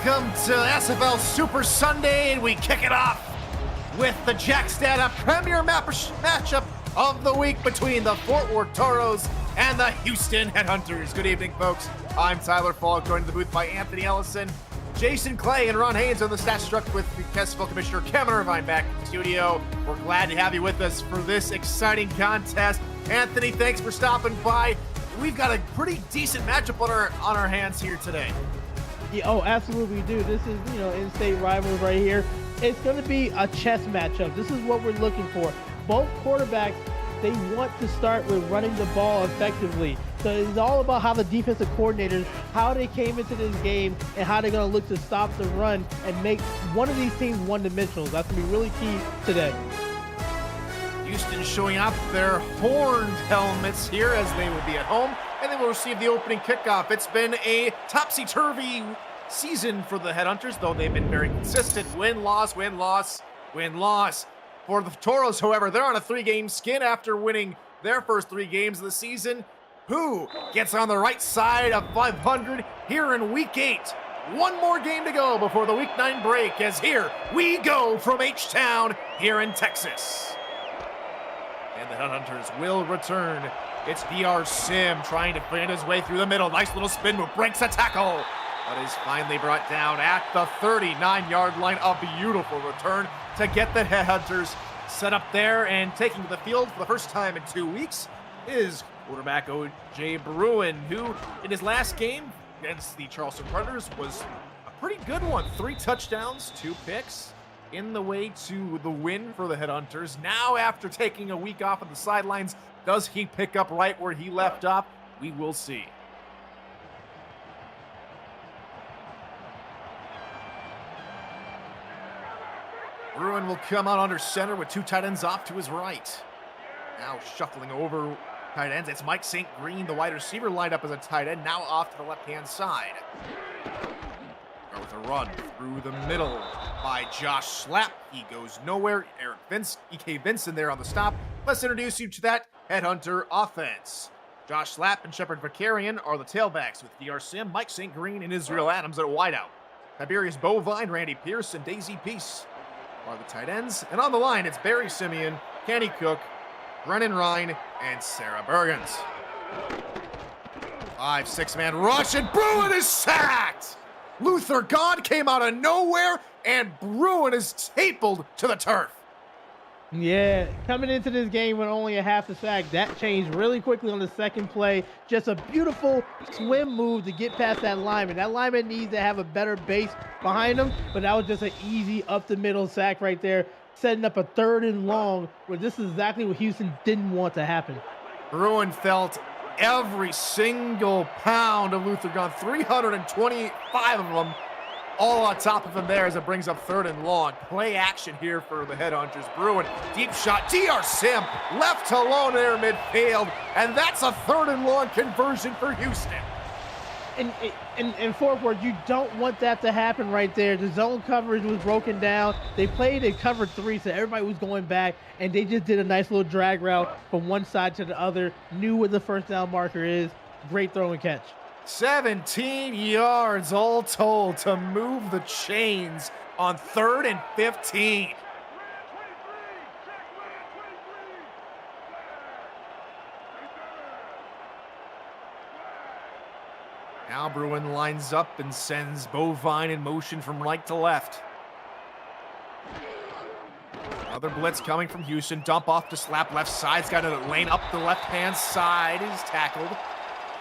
Welcome to SFL Super Sunday, and we kick it off with the Jack's Data premier matchup of the week between the Fort Worth Toros and the Houston Headhunters. Good evening, folks. I'm Tyler Falk, joined in the booth by Anthony Ellison, Jason Clay, and Ron Haynes on the stat struck with the SFL Commissioner Cameron Irvine back in the studio. We're glad to have you with us for this exciting contest. Anthony, thanks for stopping by. We've got a pretty decent matchup on our hands here today. Yeah, oh, absolutely we do. This is, in-state rivals right here. It's going to be a chess matchup. This is what we're looking for. Both quarterbacks, they want to start with running the ball effectively. So it's all about how the defensive coordinators, how they came into this game and how they're going to look to stop the run and make one of these teams one-dimensional. That's going to be really key today. Houston showing up their horned helmets here as they will be at home, and they will receive the opening kickoff. It's been a topsy-turvy season for the Headhunters, though they've been very consistent. Win-loss, win-loss, win-loss. For the Toros, however, they're on a 3-game skid after winning their first 3 games of the season. Who gets on the right side of 500 here in Week 8? One more game to go before the Week 9 break, as here we go from H-Town here in Texas. And the Headhunters will return. It's DR Sim trying to find his way through the middle. Nice little spin move, breaks a tackle, but is finally brought down at the 39-yard line. A beautiful return to get the Headhunters set up there, and taking to the field for the first time in 2 weeks is quarterback O.J. Bruin, who in his last game against the Charleston Predators was a pretty good one. 3 touchdowns, 2 picks. In the way to the win for the Headhunters. Now, after taking a week off on the sidelines, does he pick up right where he left off? We will see. Bruin will come out under center with 2 tight ends off to his right. Now shuffling over tight ends. It's Mike St. Green, the wide receiver, lined up as a tight end, now off to the left-hand side. With a run through the middle by Josh Slapp. He goes nowhere. E.K. Vincent there on the stop. Let's introduce you to that Headhunter offense. Josh Slapp and Shepard Vakarian are the tailbacks, with DR Sim, Mike St. Green, and Israel Adams at wideout. Tiberius Bovine, Randy Pierce, and Daisy Peace are the tight ends. And on the line, it's Barry Simeon, Kenny Cook, Brennan Ryan, and Sarah Bergens. 5-6-man rush, and Bruin is sacked! Luther God came out of nowhere, and Bruin is stapled to the turf. Yeah, coming into this game with only a half a sack, that changed really quickly on the second play. Just a beautiful swim move to get past that lineman. That lineman needs to have a better base behind him, but that was just an easy up-the-middle sack right there, setting up a 3rd and long, where this is exactly what Houston didn't want to happen. Bruin felt every single pound of Luther Gunn, 325 of them, all on top of him there as it brings up 3rd and long. Play action here for the Headhunters. Bruin, deep shot, DR Sim left alone there midfield, and that's a 3rd and long conversion for Houston. And Fort Worth, you don't want that to happen right there. The zone coverage was broken down. They played in cover 3, so everybody was going back, and they just did a nice little drag route from one side to the other, knew where the first down marker is. Great throw and catch. 17 yards all told to move the chains on 3rd and 15. Now Bruin lines up and sends Bovine in motion from right to left. Another blitz coming from Houston. Dump off to Slapp left side. He's got a lane up the left-hand side. He's tackled.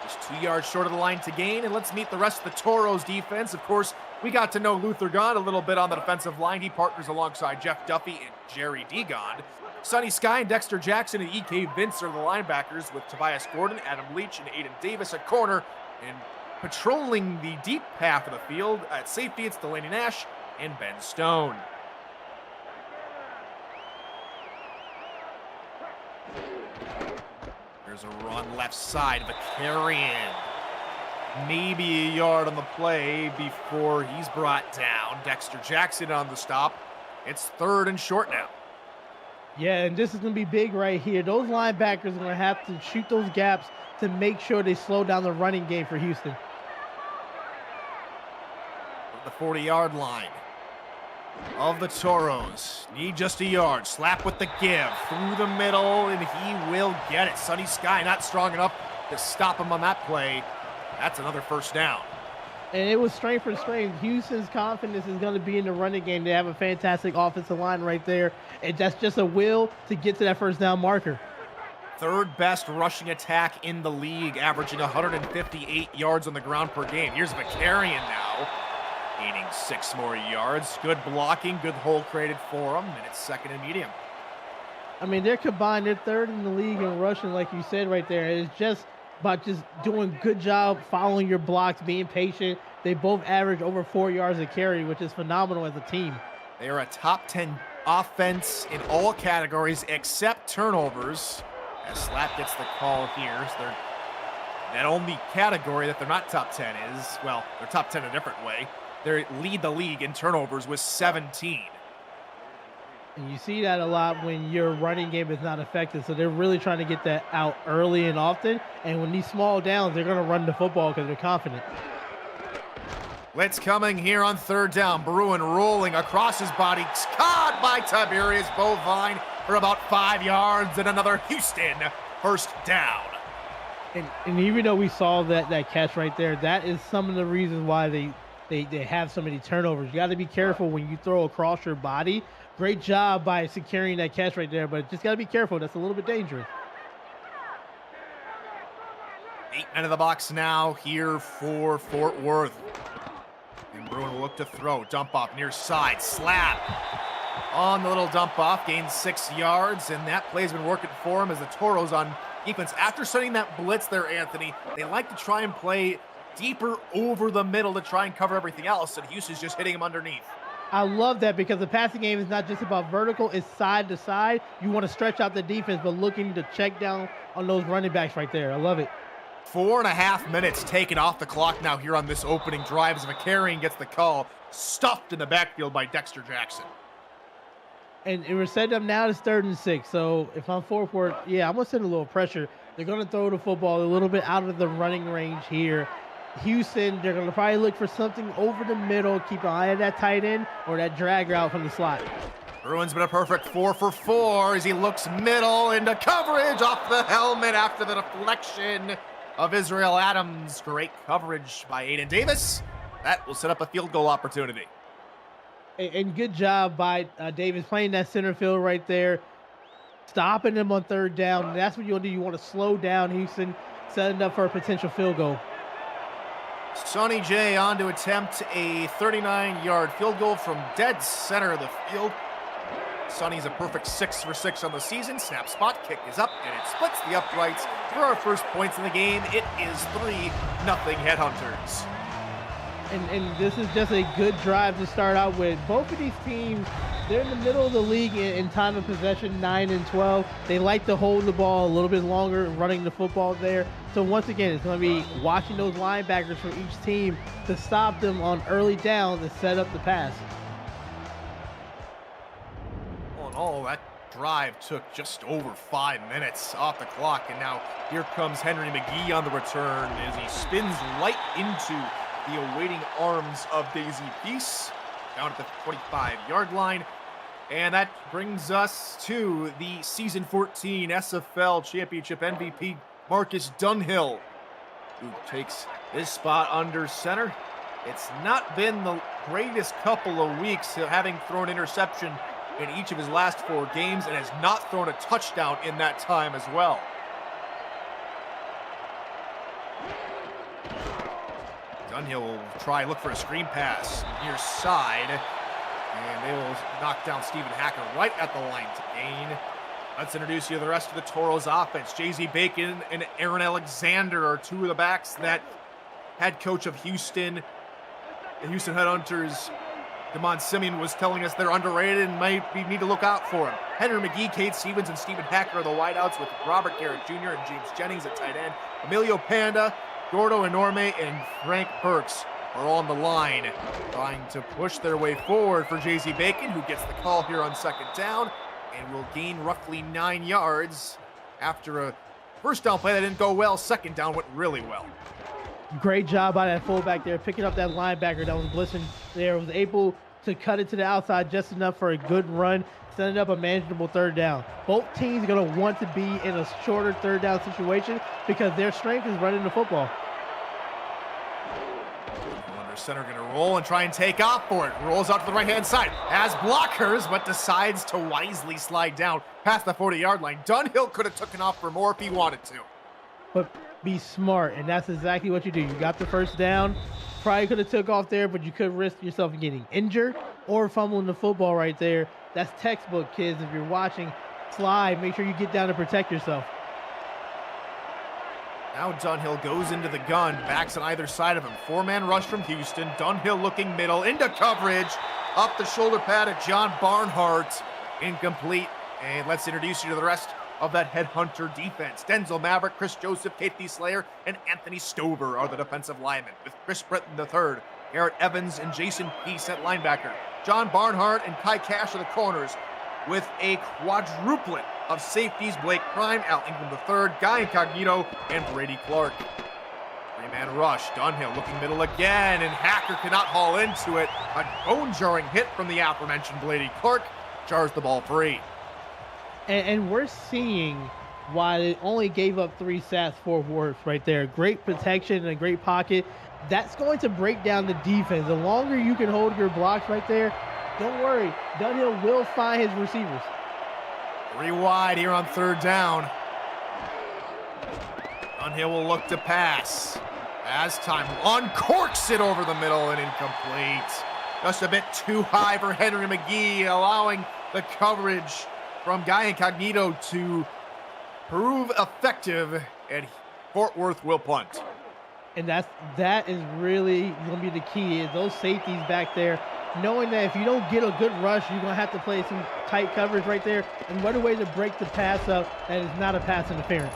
Just 2 yards short of the line to gain. And let's meet the rest of the Toros defense. Of course, we got to know Luther Gond a little bit on the defensive line. He partners alongside Jeff Duffy and Jerry Degond. Sonny Sky and Dexter Jackson and E.K. Vince are the linebackers, with Tobias Gordon, Adam Leach, and Aiden Davis at corner. And patrolling the deep half of the field at safety, it's Delaney Nash and Ben Stone. There's a run left side, Vakarian. Maybe a yard on the play before he's brought down. Dexter Jackson on the stop. It's 3rd and short now. Yeah, and this is going to be big right here. Those linebackers are going to have to shoot those gaps to make sure they slow down the running game for Houston. The 40-yard line of the Toros. Need just a yard. Slap with the give through the middle, and he will get it. Sunny Sky not strong enough to stop him on that play. That's another first down. And it was strength for strength. Houston's confidence is going to be in the running game. They have a fantastic offensive line right there. And that's just a will to get to that first down marker. Third best rushing attack in the league, averaging 158 yards on the ground per game. Here's Vakarian now, gaining 6 more yards. Good blocking, good hole created for him, and it's second and medium. I mean, they're combined. They're third in the league in rushing, like you said right there. It's just about just doing good job following your blocks, being patient. They both average over 4 yards a carry, which is phenomenal as a team. They are a top 10 offense in all categories except turnovers. As Slap gets the call here, so that only category that they're not top 10 is, well, they're top 10 a different way. They lead the league in turnovers with 17. And you see that a lot when your running game is not effective. So they're really trying to get that out early and often. And when these small downs, they're going to run the football because they're confident. Blitz coming here on third down. Bruin rolling across his body. Caught by Tiberius Bovine for about 5 yards, and another Houston first down. And even though we saw that catch right there, that is some of the reasons why they have so many turnovers. You got to be careful when you throw across your body. Great job by securing that catch right there, but just got to be careful. That's a little bit dangerous. 8 men of the box now here for Fort Worth. And Bruin will look to throw. Dump off near side. Slap on the little dump off. Gains 6 yards, and that play's been working for him as the Toros on defense. After setting that blitz there, Anthony, they like to try and play deeper over the middle to try and cover everything else, and Houston's just hitting him underneath. I love that because the passing game is not just about vertical, it's side to side. You want to stretch out the defense, but looking to check down on those running backs right there. I love it. 4.5 minutes taken off the clock now here on this opening drive as Vakarian gets the call, stuffed in the backfield by Dexter Jackson. And we're setting up now to 3rd and 6. So if I'm Fort Worth, yeah, I'm going to send a little pressure. They're going to throw the football a little bit out of the running range here. Houston, they're going to probably look for something over the middle, keep an eye on that tight end or that drag route from the slot. Bruin's been a perfect 4 for 4 as he looks middle into coverage off the helmet after the deflection of Israel Adams. Great coverage by Aiden Davis. That will set up a field goal opportunity. And good job by Davis playing that center field right there, stopping them on 3rd down. And that's what you want to do. You want to slow down Houston, setting up for a potential field goal. Sonny J on to attempt a 39-yard field goal from dead center of the field. Sonny's a perfect 6 for 6 on the season. Snap spot, kick is up, and it splits the uprights for our first points in the game. It is 3-0 Headhunters. And this is just a good drive to start out with. Both of these teams, they're in the middle of the league in time of possession, 9 and 12. They like to hold the ball a little bit longer, running the football there. So once again, it's going to be watching those linebackers from each team to stop them on early downs and set up the pass. All in all, that drive took just over 5 minutes off the clock, and now here comes Henry McGee on the return as he spins right into the awaiting arms of Daisy Peace down at the 25-yard line. And that brings us to the Season 14 SFL Championship MVP, Marcus Dunhill, who takes his spot under center. It's not been the greatest couple of weeks, having thrown interception in each of his last 4 games and has not thrown a touchdown in that time as well. Dunhill will look for a screen pass near side, and they will knock down Stephen Hacker right at the line to gain. Let's introduce you to the rest of the Toros offense. Jay-Z Bacon and Aaron Alexander are 2 of the backs that head coach of Houston, the Houston Headhunters, Damon Simeon, was telling us they're underrated and we need to look out for them. Henry McGee, Cade Stevens, and Stephen Hacker are the wideouts, with Robert Garrett Jr. and James Jennings at tight end. Emilio Panda, Gordo Enorme, and Frank Burks are on the line, trying to push their way forward for Jay-Z Bacon, who gets the call here on 2nd down and will gain roughly 9 yards after a first down play that didn't go well. 2nd down went really well. Great job by that fullback there, picking up that linebacker that was blitzing there, was able to cut it to the outside just enough for a good run, setting up a manageable third down. Both teams are going to want to be in a shorter third down situation because their strength is running the football. Under center going to roll and try and take off for it. Rolls out to the right-hand side. Has blockers, but decides to wisely slide down past the 40-yard line. Dunhill could have taken off for more if he wanted to. But be smart, and that's exactly what you do. You got the first down. Probably could have took off there, but you could risk yourself getting injured or fumbling the football right there. That's textbook, kids. If you're watching, slide. Make sure you get down and protect yourself. Now Dunhill goes into the gun, backs on either side of him. Four-man rush from Houston. Dunhill looking middle, into coverage. Up the shoulder pad at John Barnhart. Incomplete. And let's introduce you to the rest of that Headhunter defense. Denzel Maverick, Chris Joseph, K.P. Slayer, and Anthony Stover are the defensive linemen, with Chris Britton III, Garrett Evans, and Jason Peace at linebacker. John Barnhart and Kai Cash are the corners, with a quadruplet of safeties: Blake Prime, Al Ingram III, Guy Incognito, and Brady Clark. Three-man rush. Dunhill looking middle again, and Hacker cannot haul into it. A bone-jarring hit from the aforementioned Brady Clark jars the ball free. And we're seeing why they only gave up 3 sacks for Worth right there. Great protection and a great pocket. That's going to break down the defense. The longer you can hold your blocks right there, don't worry. Dunhill will find his receivers. 3 wide here on third down. Dunhill will look to pass. As time uncorks it over the middle and incomplete. Just a bit too high for Henry McGee, allowing the coverage from Guy Incognito to prove effective, and Fort Worth will punt. And that is really going to be the key, is those safeties back there, knowing that if you don't get a good rush, you're going to have to play some tight coverage right there. And what a way to break the pass up that is not a pass interference.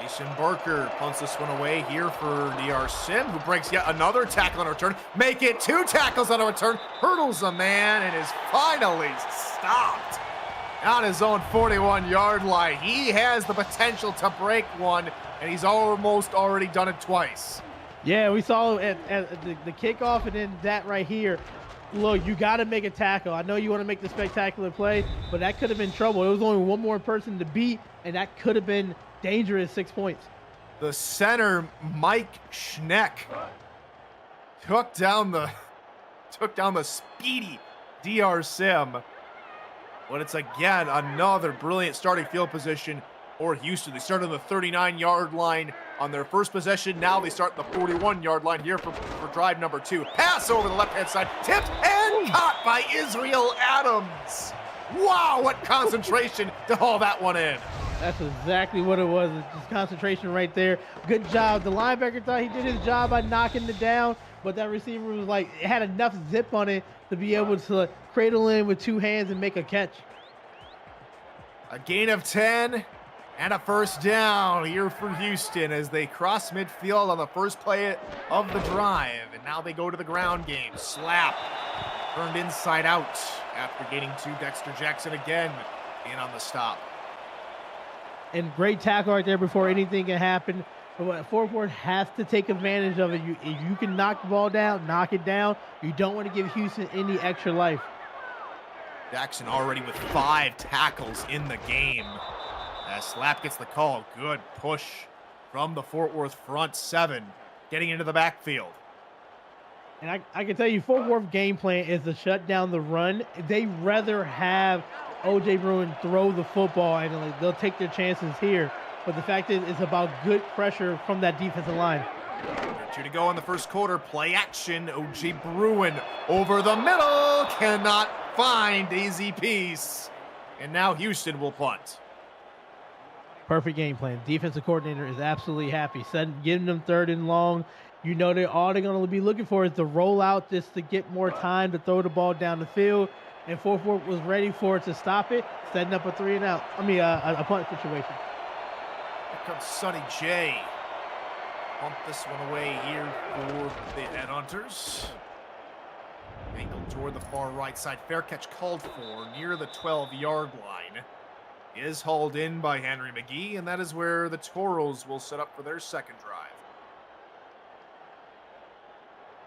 Jason Barker punts this one away here for DR Sim, who breaks yet another tackle on a return. Make it 2 tackles on a return. Hurdles a man and is finally stopped on his own 41-yard line. He has the potential to break one, and he's almost already done it twice. Yeah, we saw at the kickoff, and then that right here. Look, you got to make a tackle. I know you want to make the spectacular play, but that could have been trouble. It was only one more person to beat, and that could have been dangerous 6 points. The center, Mike Schneck, took down the speedy DR Sim. But it's again another brilliant starting field position for Houston. They started on the 39-yard line on their first possession. Now they start at the 41-yard line here for drive number 2. Pass over the left-hand side, tipped and caught by Israel Adams. Wow, what concentration to haul that one in. That's exactly what it was. It's just concentration right there. Good job. The linebacker thought he did his job by knocking it down, but that receiver was like, it had enough zip on it to be able to cradle in with 2 hands and make a catch. A gain of 10 and a first down here for Houston as they cross midfield on the first play of the drive. And now they go to the ground game. Slap turned inside out after gaining 2. Dexter Jackson again in on the stop. And great tackle right there before anything can happen. But what Fort Worth has to take advantage of it. If you can knock the ball down, knock it down. You don't want to give Houston any extra life. Jackson already with 5 tackles in the game. As Slap gets the call. Good push from the Fort Worth front 7, getting into the backfield. And I can tell you, Fort Worth game plan is to shut down the run. They rather have O.J. Bruin throw the football, and they'll take their chances here. But the fact is, it's about good pressure from that defensive line. 2 to go in the first quarter. Play action. O.J. Bruin over the middle. Cannot find Daisy Peace. And now Houston will punt. Perfect game plan. Defensive coordinator is absolutely happy. Giving them 3rd and long. You know, all they're going to be looking for is the rollout just to get more time to throw the ball down the field. And Fort Worth was ready for it to stop it, setting up a 3 and out. A punt situation. Here comes Sonny J. Pump this one away here for the Headhunters. Angled toward the far right side. Fair catch called for near the 12-yard line. Is hauled in by Henry McGee, and that is where the Toros will set up for their second drive.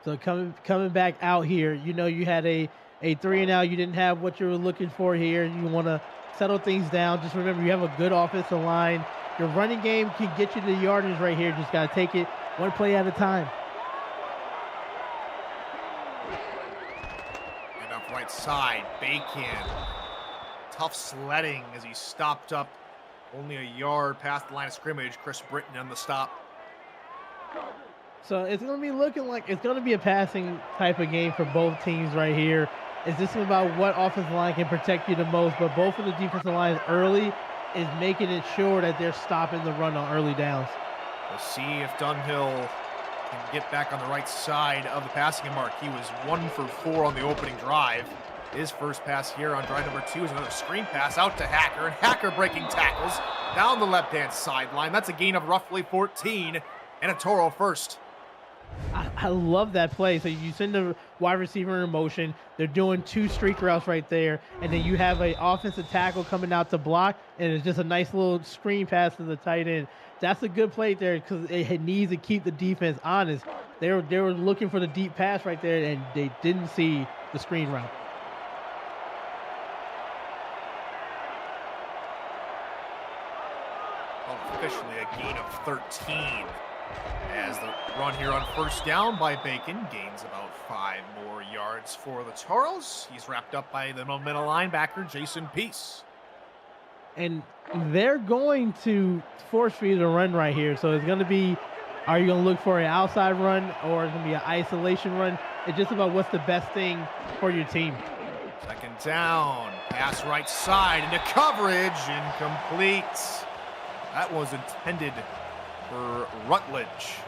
So coming back out here, you know you had a three and out. You didn't have what you were looking for here. You want to settle things down. Just remember you have a good offensive line. Your running game can get you the yardage right here. Just got to take it one play at a time. And up right side, Bacon. Tough sledding as he stopped up only a yard past the line of scrimmage. Chris Britton on the stop. So it's going to be looking like it's going to be a passing type of game for both teams right here. It's just about what offensive line can protect you the most, but both of the defensive lines early is making it sure that they're stopping the run on early downs. We'll see if Dunhill can get back on the right side of the passing mark. He was 1 for 4 on the opening drive. His first pass here on drive number 2 is another screen pass out to Hacker, and Hacker breaking tackles down the left-hand sideline. That's a gain of roughly 14 and a Toro first. I love that play. So you send the wide receiver in motion. They're doing 2 streak routes right there, and then you have an offensive tackle coming out to block, and it's just a nice little screen pass to the tight end. That's a good play there because it needs to keep the defense honest. They were looking for the deep pass right there, and they didn't see the screen route. Officially a gain of 13. As the run here on first down by Bacon gains about 5 more yards for the Toros. He's wrapped up by the momentum linebacker, Jason Peace. And they're going to force for you to run right here. So it's going to be, are you going to look for an outside run or it's going to be an isolation run? It's just about what's the best thing for your team. Second down, pass right side into coverage, incomplete. That was intended for Rutledge.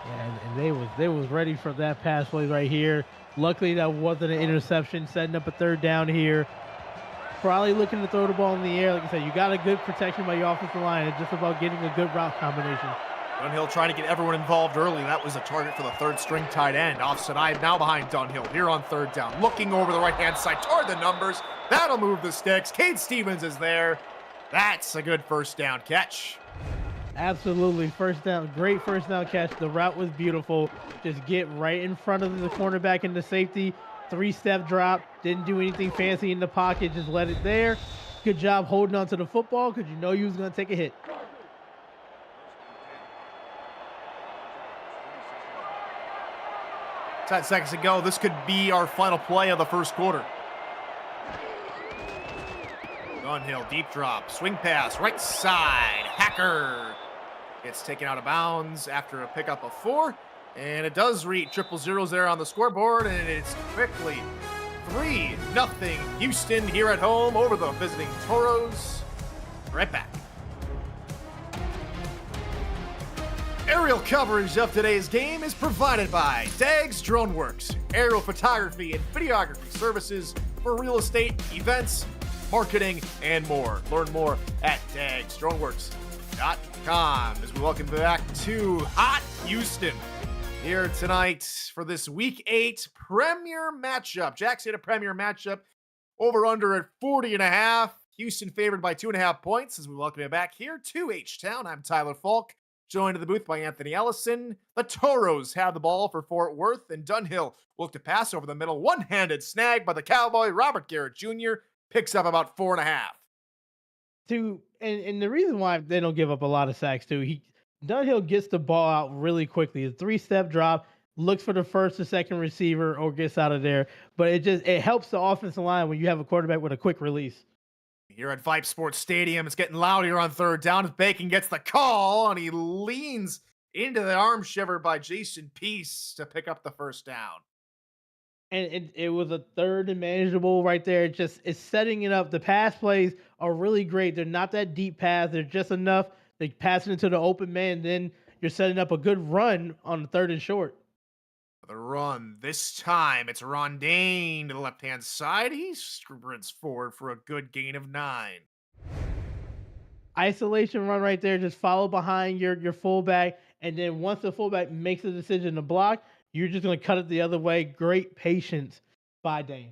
Yeah, and they was ready for that pass play right here. Luckily, that wasn't an interception, setting up a third down here. Probably looking to throw the ball in the air. Like I said, you got a good protection by your offensive line. It's just about getting a good route combination. Dunhill trying to get everyone involved early. That was a target for the third string tight end. Offset eye now behind Dunhill here on third down. Looking over the right-hand side toward the numbers. That'll move the sticks. Cade Stevens is there. That's a good first down catch. Absolutely. First down. Great first down catch. The route was beautiful. Just get right in front of the cornerback in the safety. 3-step drop. Didn't do anything fancy in the pocket. Just let it there. Good job holding on to the football because you know you was going to take a hit. 10 seconds to go. This could be our final play of the first quarter. Dunhill, deep drop, swing pass, right side, Hacker. It's taken out of bounds after a pickup of 4, and it does read triple zeros there on the scoreboard, and it's quickly 3-0 Houston here at home over the visiting Toros. Right back. Aerial coverage of today's game is provided by Dags Drone Works, aerial photography and videography services for real estate, events, marketing, and more. Learn more at dagsdroneworks.com as we welcome back to Hot Houston here tonight for this Week 8 Premier matchup. Jackson had a Premier matchup over under at 40.5. Houston favored by 2.5 points as we welcome you back here to H-Town. I'm Tyler Falk, joined in the booth by Anthony Ellison. The Toros have the ball for Fort Worth, and Dunhill will look to pass over the middle. One-handed snag by the Cowboy. Robert Garrett Jr. picks up about 4.5. And the reason why they don't give up a lot of sacks too, Dunhill gets the ball out really quickly. A 3-step drop, looks for the first or second receiver or gets out of there. But it helps the offensive line when you have a quarterback with a quick release. Here at Vibe Sports Stadium, it's getting loud here on third down as Bacon gets the call, and he leans into the arm shiver by Jason Peace to pick up the first down. And it was a third and manageable right there. It's setting it up. The pass plays are really great. They're not that deep pass. They're just enough. They pass it into the open man. Then you're setting up a good run on the third and short. The run. This time it's Rondane to the left-hand side. He sprints forward for a good gain of 9. Isolation run right there. Just follow behind your fullback. And then once the fullback makes the decision to block, you're just going to cut it the other way. Great patience by Dane.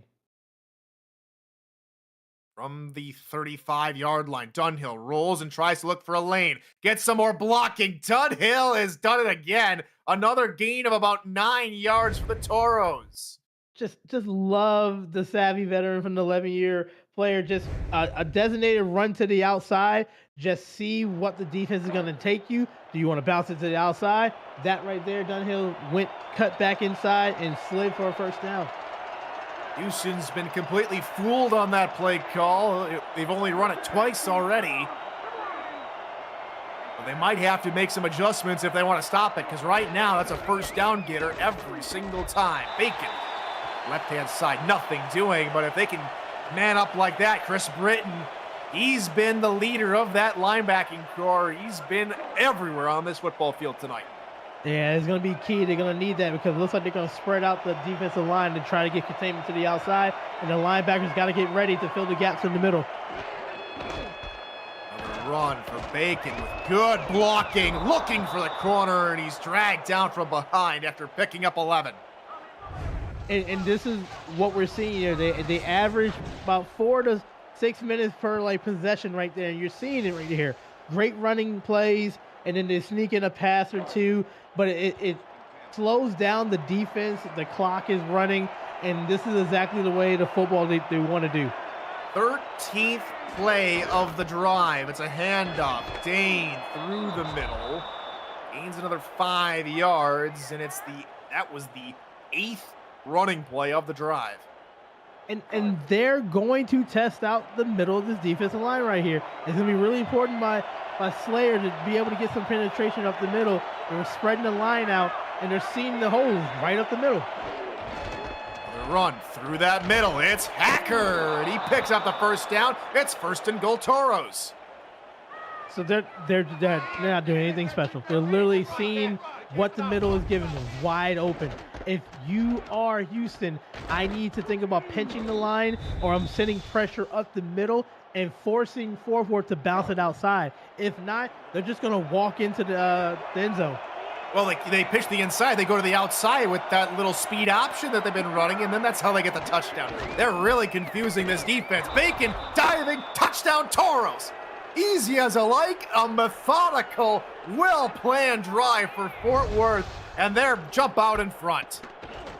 From the 35-yard line, Dunhill rolls and tries to look for a lane. Gets some more blocking. Dunhill has done it again. Another gain of about 9 yards for the Toros. Just love the savvy veteran from the 11-year player. Just a designated run to the outside. Just see what the defense is going to take you. Do you want to bounce it to the outside? That right there, Dunhill went cut back inside and slid for a first down. Houston's been completely fooled on that play call. They've only run it twice already. But they might have to make some adjustments if they want to stop it, because right now that's a first down getter every single time. Bacon, left-hand side, nothing doing, but if they can man up like that, Chris Britton, he's been the leader of that linebacking core. He's been everywhere on this football field tonight. Yeah, it's going to be key. They're going to need that because it looks like they're going to spread out the defensive line to try to get containment to the outside, and the linebackers got to get ready to fill the gaps in the middle. Another run for Bacon with good blocking, looking for the corner, and he's dragged down from behind after picking up 11. And this is what we're seeing here. They average about 4 to 6 minutes per possession right there, and you're seeing it right here. Great running plays, and then they sneak in a pass or two, but it slows down the defense. The clock is running, and this is exactly the way the football they want to do. 13th play of the drive. It's a handoff. Dane through the middle. Gains another 5 yards, and that was the 8th running play of the drive. And they're going to test out the middle of this defensive line right here. It's going to be really important by Slayer to be able to get some penetration up the middle. They're spreading the line out, and they're seeing the holes right up the middle. The run through that middle. It's Hacker, and he picks up the first down. It's 1st and goal Toros. So they're not doing anything special. They're literally seeing what the middle is giving them, wide open. If you are Houston, I need to think about pinching the line, or I'm sending pressure up the middle and forcing forward to bounce it outside. If not, they're just going to walk into the end zone. Well, they pitch the inside. They go to the outside with that little speed option that they've been running, and then that's how they get the touchdown. They're really confusing this defense. Bacon diving, touchdown Toros. Easy as a methodical, well-planned drive for Fort Worth, and they're jump out in front.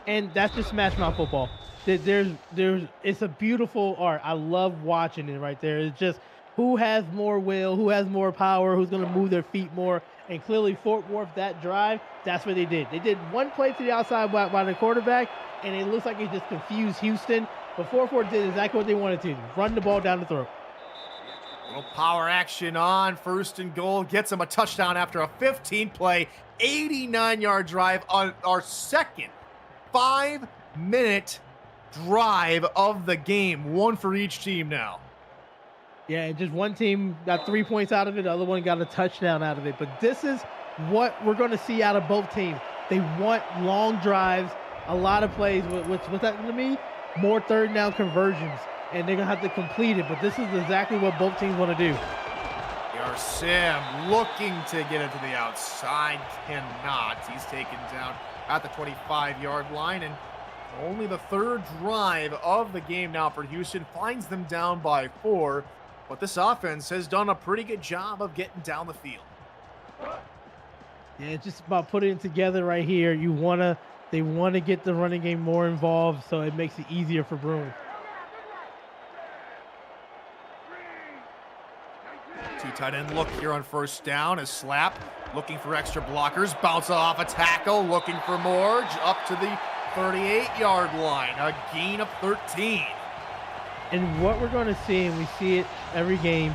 And that's just smash mouth football. It's a beautiful art. I love watching it right there. It's just who has more will, who has more power, who's going to move their feet more. And clearly Fort Worth, that drive, that's what they did. They did one play to the outside by the quarterback, and it looks like it just confused Houston. But Fort Worth did exactly what they wanted to, run the ball down the throat. Little power action on 1st and goal. Gets him a touchdown after a 15-play, 89-yard drive on our second 5-minute drive of the game. One for each team now. Yeah, just one team got 3 points out of it. The other one got a touchdown out of it. But this is what we're going to see out of both teams. They want long drives, a lot of plays. What's that going to mean? More 3rd down conversions. And they're going to have to complete it. But this is exactly what both teams want to do. Sim looking to get it to the outside. Cannot. He's taken down at the 25-yard line. And only the 3rd drive of the game now for Houston finds them down by 4. But this offense has done a pretty good job of getting down the field. Yeah, it's just about putting it together right here. They want to get the running game more involved, so it makes it easier for Bruin. Two tight end look here on 1st down as Slap looking for extra blockers. Bounce off a tackle, looking for more. Up to the 38-yard line. A gain of 13. And what we're going to see, and we see it every game,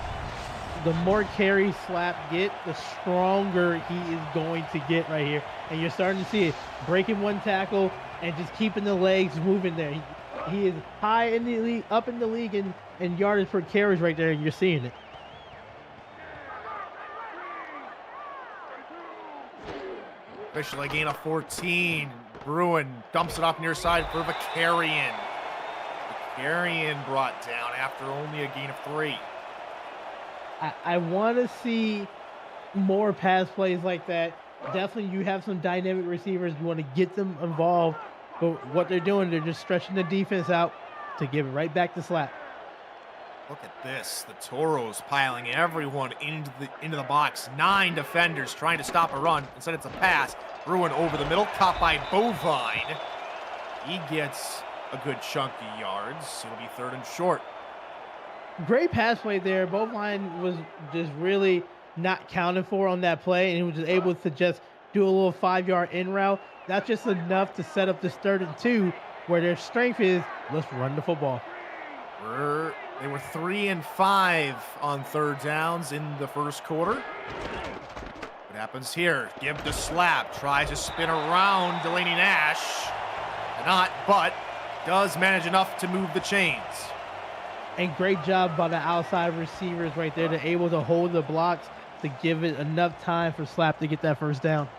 the more carries Slap get, the stronger he is going to get right here. And you're starting to see it, breaking one tackle and just keeping the legs moving there. He is high in the league, up in the league in yardage per carries right there, and you're seeing it. Officially a gain of 14. Bruin dumps it off near side for Vicarian. Vicarian brought down after only a gain of 3. I want to see more pass plays like that. Definitely you have some dynamic receivers. You want to get them involved. But what they're doing, they're just stretching the defense out to give it right back to Slap. Look at this. The Toros piling everyone into the box. 9 defenders trying to stop a run. Instead, it's a pass. Bruin over the middle, caught by Bovine. He gets a good chunk of yards. It'll be 3rd and short. Great pass play there. Bovine was just really not counted for on that play, and he was just able to just do a little 5-yard in route. That's just enough to set up this 3rd and 2, where their strength is, let's run the football. They were 3 and 5 on 3rd downs in the first quarter. What happens here? Give to Slap. Tries to spin around Delaney Nash. Not, but does manage enough to move the chains. And great job by the outside receivers right there. They're able to hold the blocks to give it enough time for Slap to get that 1st down.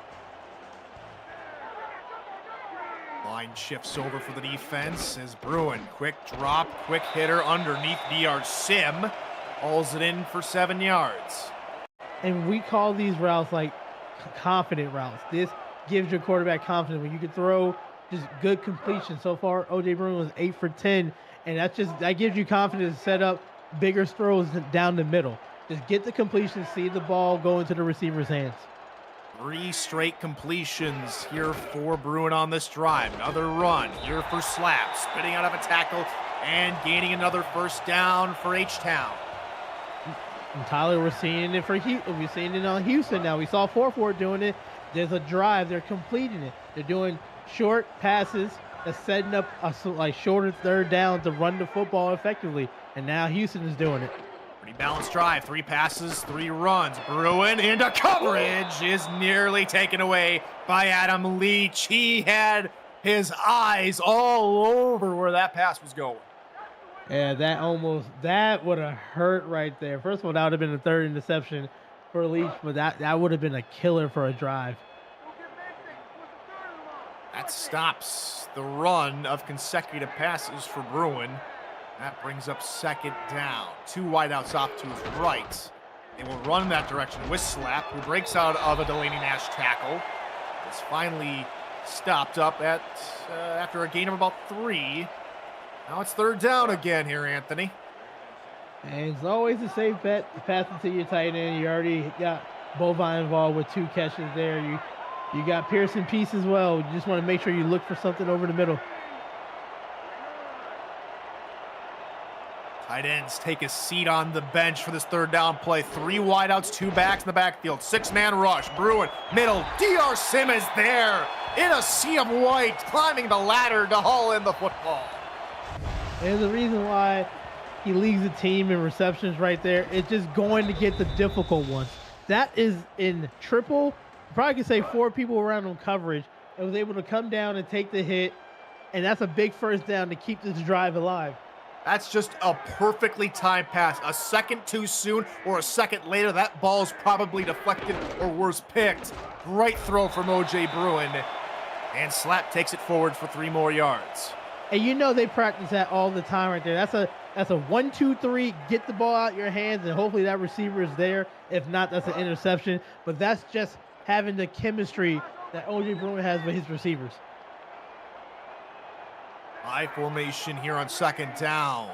Line shifts over for the defense as Bruin, quick drop, quick hitter underneath DR Sim, hauls it in for 7 yards. And we call these routes like confident routes. This gives your quarterback confidence when you can throw just good completion. So far, OJ Bruin was 8 for 10, and that gives you confidence to set up bigger throws down the middle. Just get the completion, see the ball go into the receiver's hands. 3 straight completions here for Bruin on this drive. Another run here for Slap, spitting out of a tackle and gaining another 1st down for H-Town. And Tyler, we're seeing it we're seeing it on Houston now. We saw 4-4 doing it. There's a drive. They're completing it. They're doing short passes that's setting up a shorter 3rd down to run the football effectively. And now Houston is doing it. Pretty balanced drive. 3 passes, 3 runs. Bruin into coverage is nearly taken away by Adam Leach. He had his eyes all over where that pass was going. Yeah, that would have hurt right there. First of all, that would have been the 3rd interception for Leach, but that would have been a killer for a drive. That stops the run of consecutive passes for Bruin. That brings up 2nd down. 2 wideouts off to his right. They will run that direction with Slap, who breaks out of a Delaney Nash tackle. It's finally stopped up after a gain of about 3. Now it's 3rd down again here, Anthony. And it's always a safe bet to pass it to your tight end. You already got Bovine involved with 2 catches there. You got Pearson Peace as well. You just want to make sure you look for something over the middle. Tight ends take a seat on the bench for this 3rd down play. 3 wideouts, 2 backs in the backfield. 6-man rush. Bruin, middle. DR Sim is there in a sea of white, climbing the ladder to haul in the football. There's a reason why he leads the team in receptions right there. It's just going to get the difficult ones. That is in triple. You probably could say 4 people around him coverage and was able to come down and take the hit. And that's a big 1st down to keep this drive alive. That's just a perfectly timed pass. A second too soon or a second later, that ball's probably deflected or worse, picked. Great throw from OJ Bruin. And Slap takes it forward for 3 more yards. And you know they practice that all the time right there. That's a 1, 2, 3, get the ball out your hands, and hopefully that receiver is there. If not, that's an interception. But that's just having the chemistry that OJ Bruin has with his receivers. High formation here on 2nd down.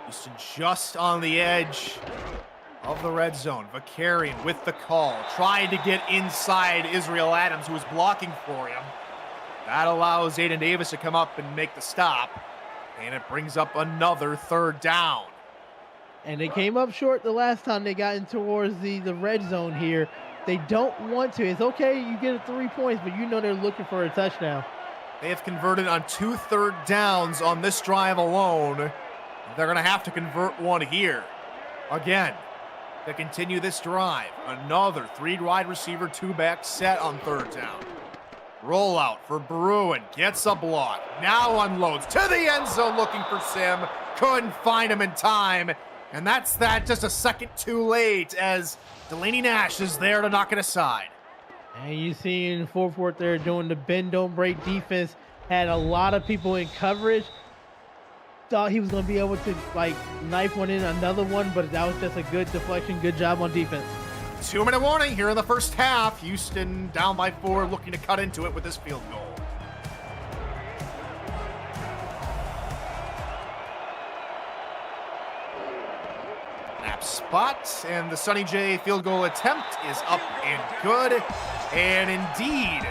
Houston just on the edge of the red zone. Vakarian with the call, trying to get inside Israel Adams, who was blocking for him. That allows Aiden Davis to come up and make the stop. And it brings up another 3rd down. And they came up short the last time they got in towards the red zone here. They don't want to. It's okay, you get 3 points, but you know they're looking for a touchdown. They have converted on 2 3rd downs on this drive alone. They're going to have to convert 1 here. Again, to continue this drive. Another 3 wide receiver, 2 back set on 3rd down. Rollout for Bruin. Gets a block. Now unloads to the end zone looking for Sim. Couldn't find him in time. And that's that, just a second too late as Delaney Nash is there to knock it aside. And you see in 4-4 there doing the bend don't break defense. Had a lot of people in coverage. Thought he was going to be able to knife one in another one, but that was just a good deflection. Good job on defense. 2-minute warning here in the first half. Houston down by 4, looking to cut into it with this field goal. Snap spot, and the Sonny J field goal attempt is up and good. And indeed,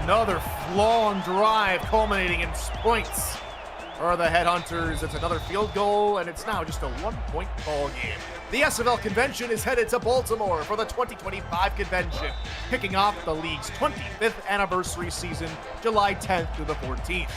another long drive culminating in points for the Headhunters. It's another field goal, and it's now just a 1-point ball game. The SFL convention is headed to Baltimore for the 2025 convention, kicking off the league's 25th anniversary season, July 10th through the 14th.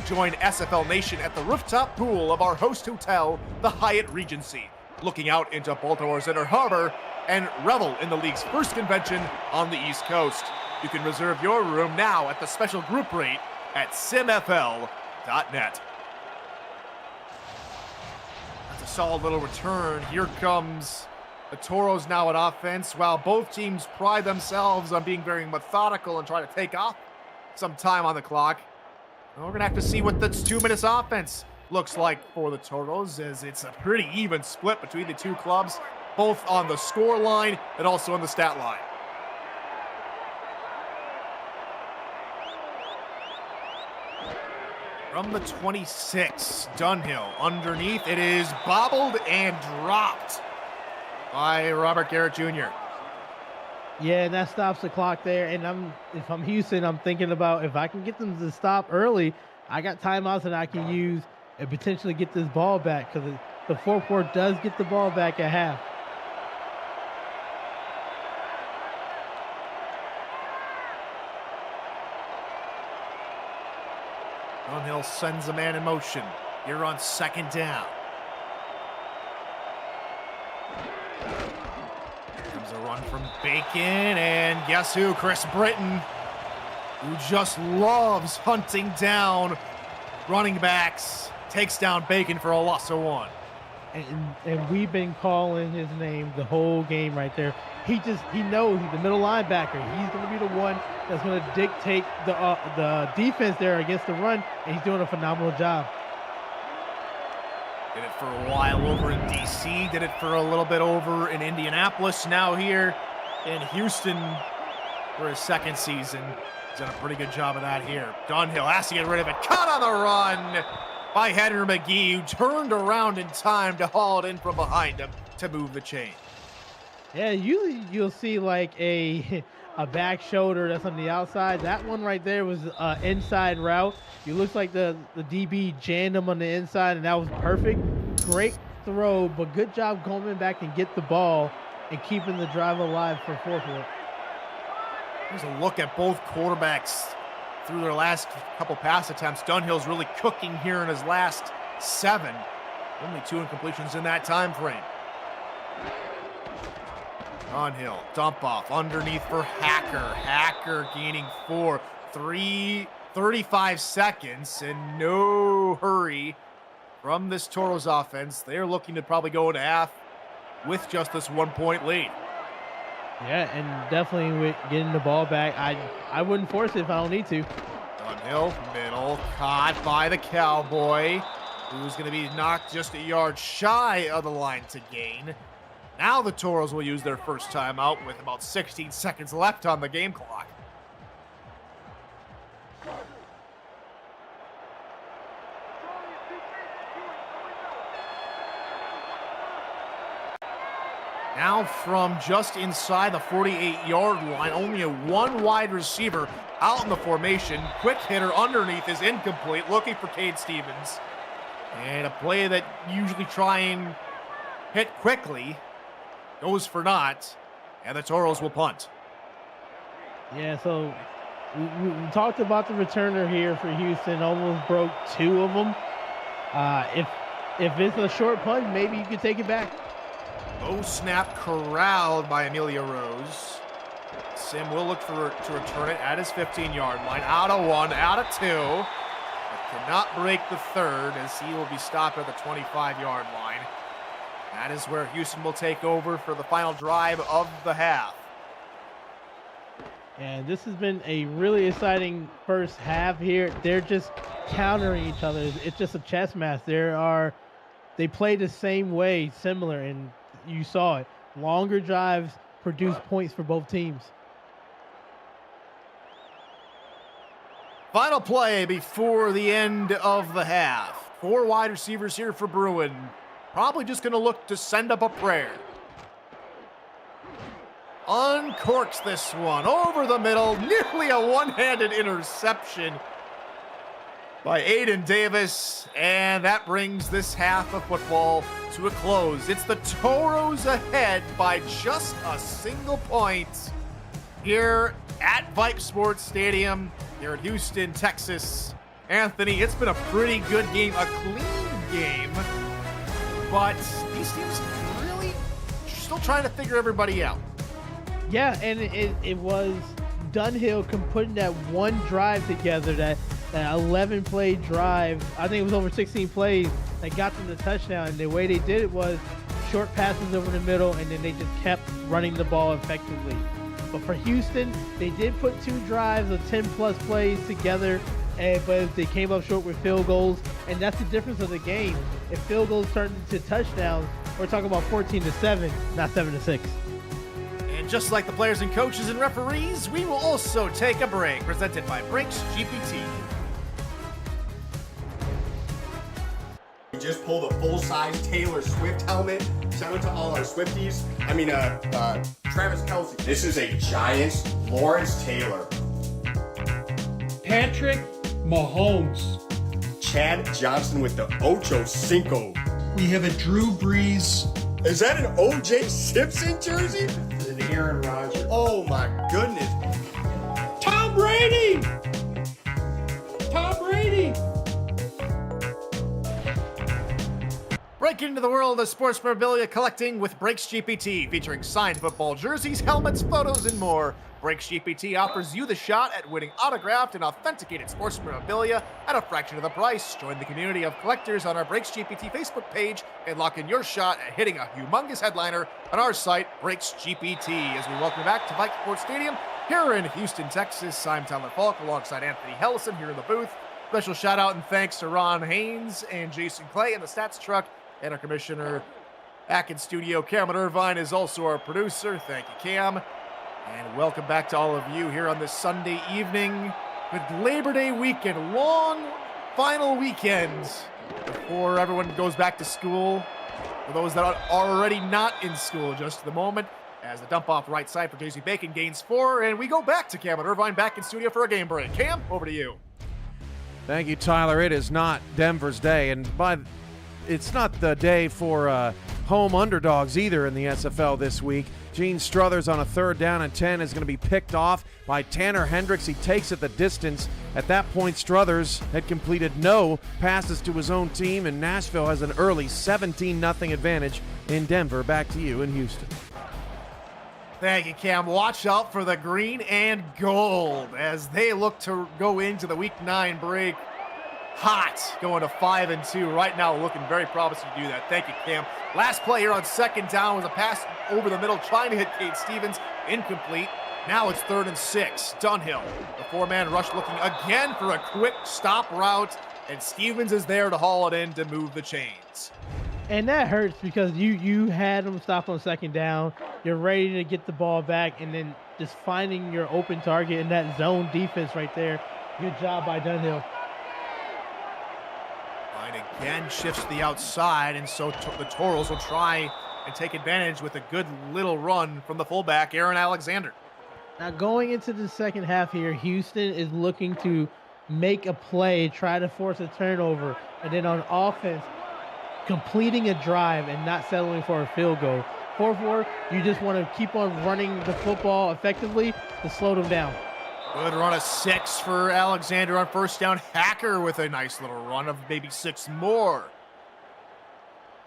Join SFL Nation at the rooftop pool of our host hotel, the Hyatt Regency, looking out into Baltimore's Inner Harbor, and revel in the league's first convention on the East Coast. You can reserve your room now at the special group rate at simfl.net. That's a solid little return. Here comes the Toros now on offense. While both teams pride themselves on being very methodical and trying to take off some time on the clock, we're going to have to see what this 2 minutes offense looks like for the Toros, as it's a pretty even split between the two clubs, both on the score line and also on the stat line. From the 26, Dunhill underneath. It is bobbled and dropped by Robert Garrett Jr. Yeah, and that stops the clock there. And if I'm Houston, I'm thinking about if I can get them to stop early, I got timeouts that I can use and potentially get this ball back, because the fourth quarter does get the ball back at half. Dunhill sends a man in motion. You're on second down. Comes a run from Bacon, and guess who? Chris Britton, who just loves hunting down running backs, takes down Bacon for a loss of 1. And we've been calling his name the whole game right there. He knows he's the middle linebacker. He's going to be the one that's going to dictate the defense there against the run, and he's doing a phenomenal job. Did it for a while over in D.C., did it for a little bit over in Indianapolis, now here in Houston for his second season. He's done a pretty good job of that here. Dunhill has to get rid of it. Caught on the run by Henry McGee, who turned around in time to haul it in from behind him to move the chain. Yeah, usually you'll see like a back shoulder that's on the outside. That one right there was an inside route. It looks like the DB jammed him on the inside, and that was perfect. Great throw, but good job coming back and get the ball and keeping the drive alive for fourth quarter. Here's a look at both quarterbacks through their last couple pass attempts. Dunhill's really cooking here in his last 7. Only 2 incompletions in that time frame. Dunhill, dump off, underneath for Hacker. Hacker gaining 4. 35 seconds, and no hurry from this Toros offense. They're looking to probably go into half with just this 1-point lead. Yeah, and definitely with getting the ball back, I wouldn't force it if I don't need to. Dunhill, middle, caught by the Cowboy, who's going to be knocked just a yard shy of the line to gain. Now the Toros will use their first timeout with about 16 seconds left on the game clock. Now from just inside the 48-yard line, only a 1 wide receiver out in the formation. Quick hitter underneath is incomplete, looking for Cade Stevens. And a play that usually try and hit quickly goes for naught, and the Toros will punt. Yeah, so we talked about the returner here for Houston. Almost broke 2 of them. If it's a short punt, maybe you could take it back. Low snap corralled by Emilio Rose. Sim will look to return it at his 15-yard line. Out of 1, out of 2. But cannot break the 3rd, as he will be stopped at the 25-yard line. That is where Houston will take over for the final drive of the half. And this has been a really exciting first half here. They're just countering each other. It's just a chess match. They play the same way, similar, and you saw it. Longer drives produce points for both teams. Final play before the end of the half. 4 wide receivers here for Bruin. Probably just going to look to send up a prayer. uncorks this one over the middle. Nearly a one-handed interception by Aiden Davis, and that brings this half of football to a close. It's the Toros ahead by just a single point here at Vipe Sports Stadium here in Houston, Texas. Anthony, it's been a pretty good game, a clean game, but these teams really still trying to figure everybody out. Yeah, and it was Dunhill putting that one drive together, that 11-play drive. I think it was over 16 plays that got them the touchdown. And the way they did it was short passes over the middle, and then they just kept running the ball effectively. But for Houston, they did put 2 drives of 10-plus plays together, but they came up short with field goals, and that's the difference of the game. If field goals turn into touchdowns, we're talking about 14-7, not 7-6. And just like the players and coaches and referees, we will also take a break, presented by Brakes GPT. We just pulled a full-size Taylor Swift helmet. Shout out to all our Swifties. Travis Kelce. This is a Giants Lawrence Taylor. Patrick Mahomes. Chad Johnson with the Ocho Cinco. We have a Drew Brees. Is that an O.J. Simpson jersey? An Aaron Rodgers. Oh my goodness. Tom Brady! Tom Brady! Breaking into the world of sports memorabilia collecting with Brakes GPT, featuring signed football jerseys, helmets, photos, and more. Brakes GPT offers you the shot at winning autographed and authenticated sports memorabilia at a fraction of the price. Join the community of collectors on our Brakes GPT Facebook page and lock in your shot at hitting a humongous headliner on our site, Brakes GPT. As we welcome back to Vipe Sports Stadium here in Houston, Texas, I'm Tyler Falk alongside Anthony Hellison here in the booth. Special shout out and thanks to Ron Haynes and Jason Clay in the stats truck, and our commissioner back in studio. Cameron Irvine is also our producer. Thank you, Cam. And welcome back to all of you here on this Sunday evening with Labor Day weekend. Long final weekend before everyone goes back to school. For those that are already not in school just at the moment, as the dump off right side for JC Bacon gains 4. And we go back to Cameron Irvine back in studio for a game break. Cam, over to you. Thank you, Tyler. It is not Denver's day, and it's not the day for home underdogs either in the SFL this week. Gene Struthers on a 3rd down and 10 is going to be picked off by Tanner Hendricks. He takes it the distance. At that point, Struthers had completed no passes to his own team, and Nashville has an early 17-0 advantage in Denver. Back to you in Houston. Thank you, Cam. Watch out for the green and gold as they look to go into the Week 9 break hot, going to 5-2 right now, looking very promising to do that. Thank you, Cam. Last play here on 2nd down was a pass over the middle, trying to hit Cade Stevens, incomplete. Now it's 3rd and 6. Dunhill, the 4-man rush, looking again for a quick stop route, and Stevens is there to haul it in to move the chains. And that hurts because you had them stop on 2nd down. You're ready to get the ball back, and then just finding your open target in that zone defense right there. Good job by Dunhill. Line again shifts to the outside, and so the Toros will try and take advantage with a good little run from the fullback, Aaron Alexander. Now going into the second half here, Houston is looking to make a play, try to force a turnover, and then on offense, completing a drive and not settling for a field goal. 4-4, you just want to keep on running the football effectively to slow them down. Good run of 6 for Alexander on 1st down. Hacker with a nice little run of maybe 6 more.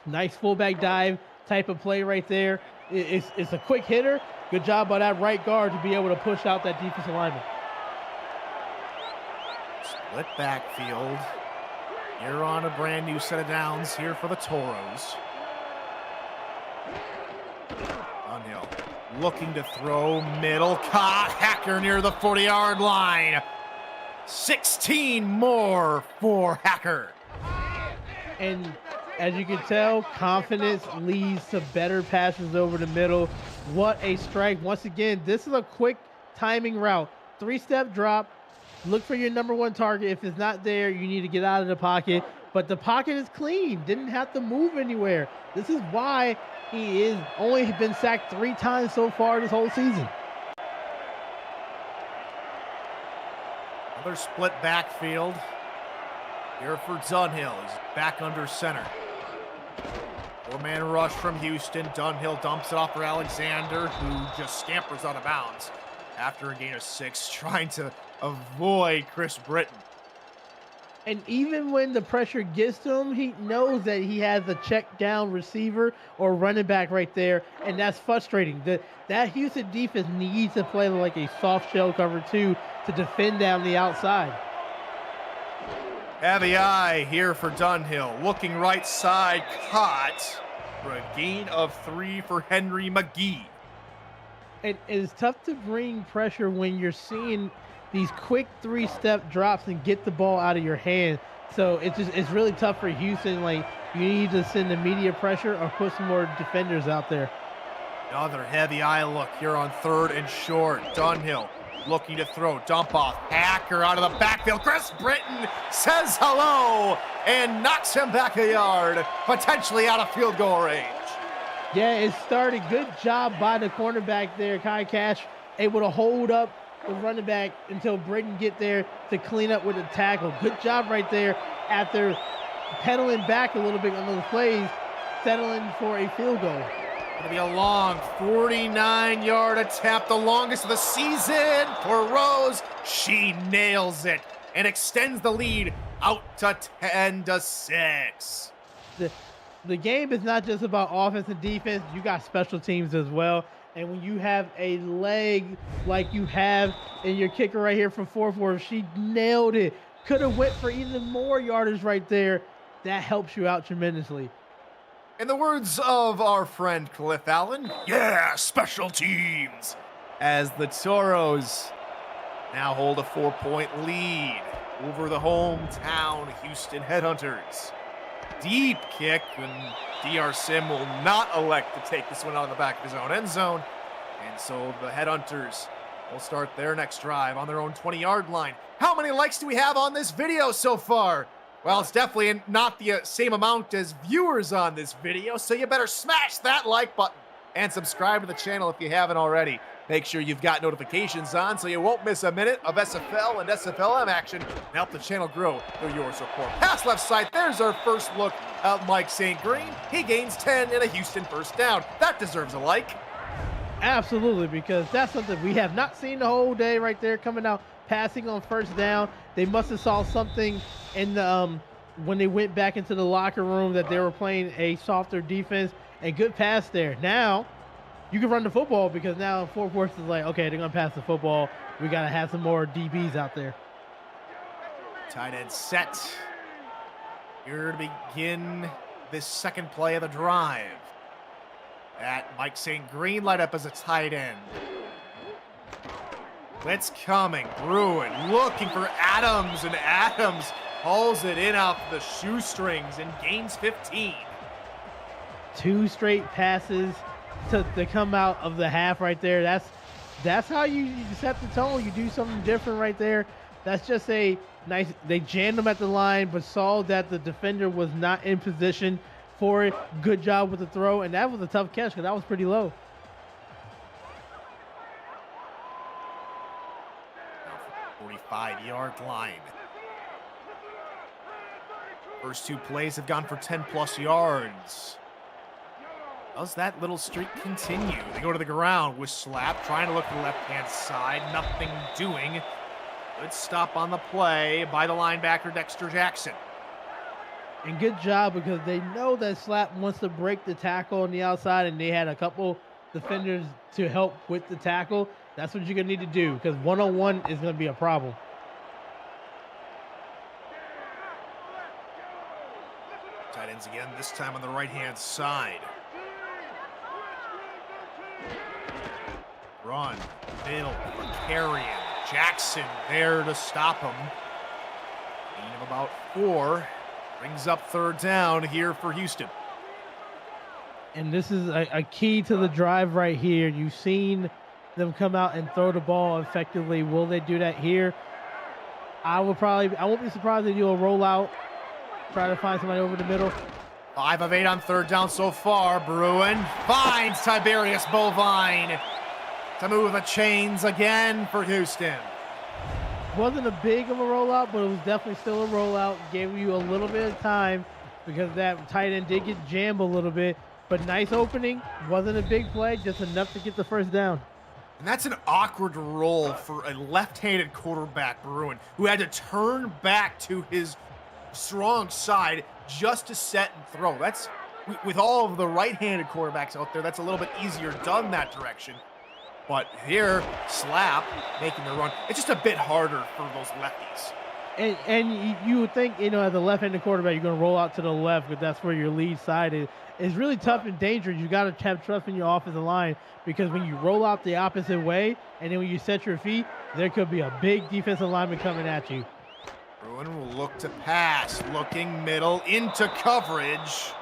Nice fullback dive type of play right there. It's a quick hitter. Good job by that right guard to be able to push out that defensive lineman. Split backfield. You're on a brand new set of downs here for the Toros. Dunhill looking to throw, middle, caught, Hacker near the 40-yard line. 16 more for Hacker. And as you can tell, confidence leads to better passes over the middle. What a strike. Once again, this is a quick timing route. 3-step drop. Look for your number 1 target. If it's not there, you need to get out of the pocket but the pocket is clean. Didn't have to move anywhere. This is why he is only been sacked 3 times so far this whole season. Another split backfield. Here for Dunhill. He's back under center. 4-man rush from Houston. Dunhill dumps it off for Alexander, who just scampers out of bounds after a gain of 6, trying to avoid Chris Britton. And even when the pressure gets to him, he knows that he has a check down receiver or running back right there, and that's frustrating. That Houston defense needs to play like a soft shell cover 2 to defend down the outside. Heavy eye here for Dunhill. Looking right side, caught for a gain of 3 for Henry McGee. It is tough to bring pressure when you're seeing these quick 3-step drops and get the ball out of your hand. So it's really tough for Houston. Like, you need to send immediate pressure or put some more defenders out there. Another heavy eye look here on 3rd and short. Dunhill looking to throw, dump off, Hacker out of the backfield. Chris Britton says hello and knocks him back a yard, potentially out of field goal range. Yeah, it started. Good job by the cornerback there, Kai Cash, able to hold up the running back until Britton get there to clean up with the tackle. Good job right there after pedaling back a little bit on those plays, settling for a field goal. Gonna be a long 49-yard attempt, the longest of the season for Rose. She nails it and extends the lead out to 10-6. The game is not just about offense and defense. You got special teams as well. And when you have a leg like you have in your kicker right here from 4-4, she nailed it. Could have went for even more yardage right there. That helps you out tremendously. In the words of our friend Cliff Allen, yeah, special teams, as the Toros now hold a 4-point lead over the hometown Houston Headhunters. Deep kick, and DR Sim will not elect to take this one out of the back of his own end zone. And so the Headhunters will start their next drive on their own 20-yard line. How many likes do we have on this video so far? Well, it's definitely not the same amount as viewers on this video, so you better smash that like button and subscribe to the channel if you haven't already. Make sure you've got notifications on so you won't miss a minute of SFL and SFLM action and help the channel grow through your support. Pass left side, there's our first look at Mike St. Green. He gains 10 in a Houston first down. That deserves a like. Absolutely, because that's something we have not seen the whole day right there, coming out passing on first down. They must have saw something in the when they went back into the locker room that they were playing a softer defense, and good pass there. Now you can run the football because now Fort Worth is like, okay, they're gonna pass the football. We gotta have some more DBs out there. Tight end set. Here to begin this second play of the drive. That Mike St. Green light up as a tight end. Blitz coming. Bruin looking for Adams, and Adams hauls it in off the shoestrings and gains 15. 2 straight passes to come out of the half right there. That's how you set the tone. You do something different right there. That's just a nice. They jammed him at the line, but saw that the defender was not in position for it. Good job with the throw, and that was a tough catch because that was pretty low. 45-yard line. First 2 plays have gone for 10+ yards. Does that little streak continue? They go to the ground with Slap, trying to look to the left-hand side. Nothing doing. Good stop on the play by the linebacker, Dexter Jackson. And good job because they know that Slap wants to break the tackle on the outside, and they had a couple defenders to help with the tackle. That's what you're going to need to do because one-on-one is going to be a problem. Tight ends again, this time on the right-hand side. Run, middle, for Carrion. Jackson there to stop him. Gain of about 4. Brings up 3rd down here for Houston. And this is a key to the drive right here. You've seen them come out and throw the ball effectively. Will they do that here? I won't be surprised if they do a rollout Try to find somebody over the middle. 5 of 8 on third down so far. Bruin finds Tiberius Bovine to move the chains again for Houston. Wasn't a big of a rollout, but it was definitely still a rollout. Gave you a little bit of time because that tight end did get jammed a little bit. But nice opening. Wasn't a big play, just enough to get the first down. And that's an awkward role for a left-handed quarterback, Bruin, who had to turn back to his strong side just to set and throw. That's, with all of the right-handed quarterbacks out there, that's a little bit easier done that direction. But here, Slap making the run. It's just a bit harder for those lefties. And you would think, you know, as a left-handed quarterback, you're going to roll out to the left because that's where your lead side is. It's really tough and dangerous. You got to have trust in your offensive line because when you roll out the opposite way and then when you set your feet, there could be a big defensive lineman coming at you. Bruin will look to pass, looking middle into coverage.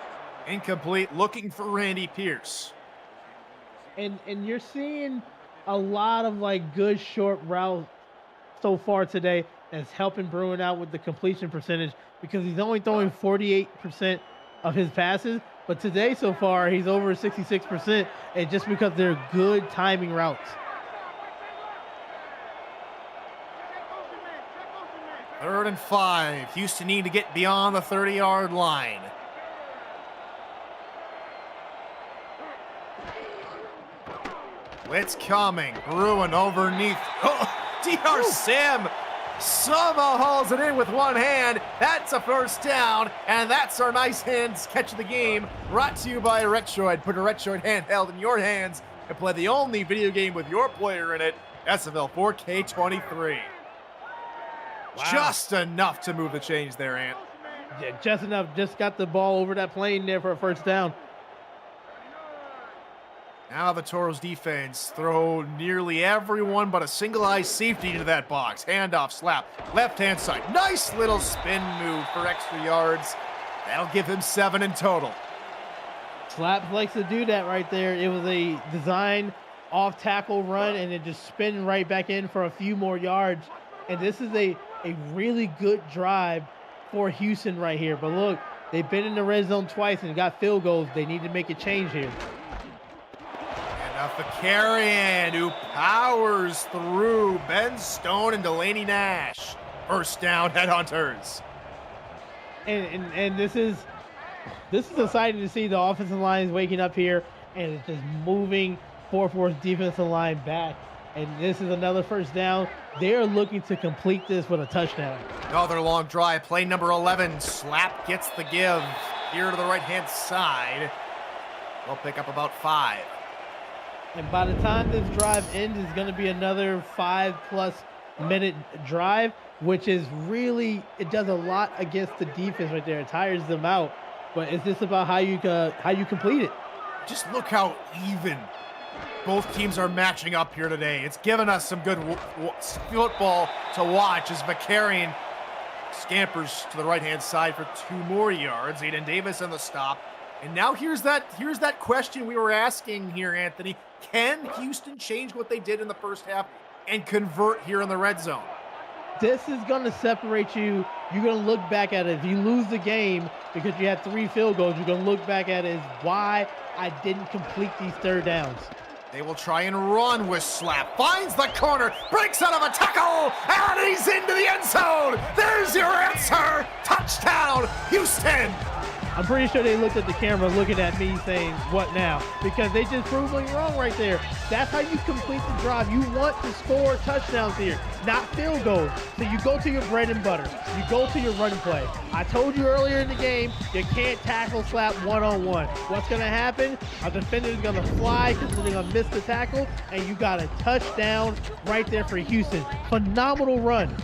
Incomplete, looking for Randy Pierce. And you're seeing a lot of like good short routes so far today that's helping Bruin out with the completion percentage because he's only throwing 48% of his passes. But today so far, he's over 66%, and just because they're good timing routes. Third and 5. Houston need to get beyond the 30-yard line. Blitz coming. Bruin overneath. Oh, DR Sim somehow hauls it in with one hand. That's a first down, and that's our nice hands catch of the game. Brought to you by Retroid. Put a Retroid handheld in your hands and play the only video game with your player in it, SFL 4K23. Wow. Just enough to move the chains there, Ant. Yeah, just enough. Just got the ball over that plane there for a first down. Now the Toros defense throw nearly everyone but a single-eye safety into that box. Handoff, Slap, left-hand side. Nice little spin move for extra yards. That'll give him 7 in total. Slap likes to do that right there. It was a design off-tackle run, and it just spin right back in for a few more yards. And this is a really good drive for Houston right here. But look, they've been in the red zone twice and got field goals. They need to make a change here. Fakarian, who powers through Ben Stone and Delaney Nash. First down, Headhunters. And this is exciting to see. The offensive line is waking up here, and it's just moving 4-4's defensive line back. And this is another first down. They're looking to complete this with a touchdown. Another long drive. Play number 11. Slap gets the give here to the right-hand side. They'll pick up about 5. And by the time this drive ends, it's going to be another 5+ minute drive, which is really, it does a lot against the defense right there. It tires them out, but it's just about how you complete it. Just look how even both teams are matching up here today. It's given us some good football to watch as Vakarian scampers to the right-hand side for 2 more yards. Aiden Davis in the stop. And now here's that question we were asking here, Anthony. Can Houston change what they did in the first half and convert here in the red zone? This is going to separate you. You're going to look back at it. If you lose the game because you had 3 field goals, you're going to look back at it as why I didn't complete these third downs. They will try and run with Slap. Finds the corner, breaks out of a tackle, and he's into the end zone. There's your answer. Touchdown, Houston. I'm pretty sure they looked at the camera looking at me saying, what now? Because they just proved me wrong right there. That's how you complete the drive. You want to score touchdowns here, not field goals. So you go to your bread and butter. You go to your run play. I told you earlier in the game, you can't tackle Slap one-on-one. What's going to happen? A defender is going to fly because they're going to miss the tackle, and you got a touchdown right there for Houston. Phenomenal run.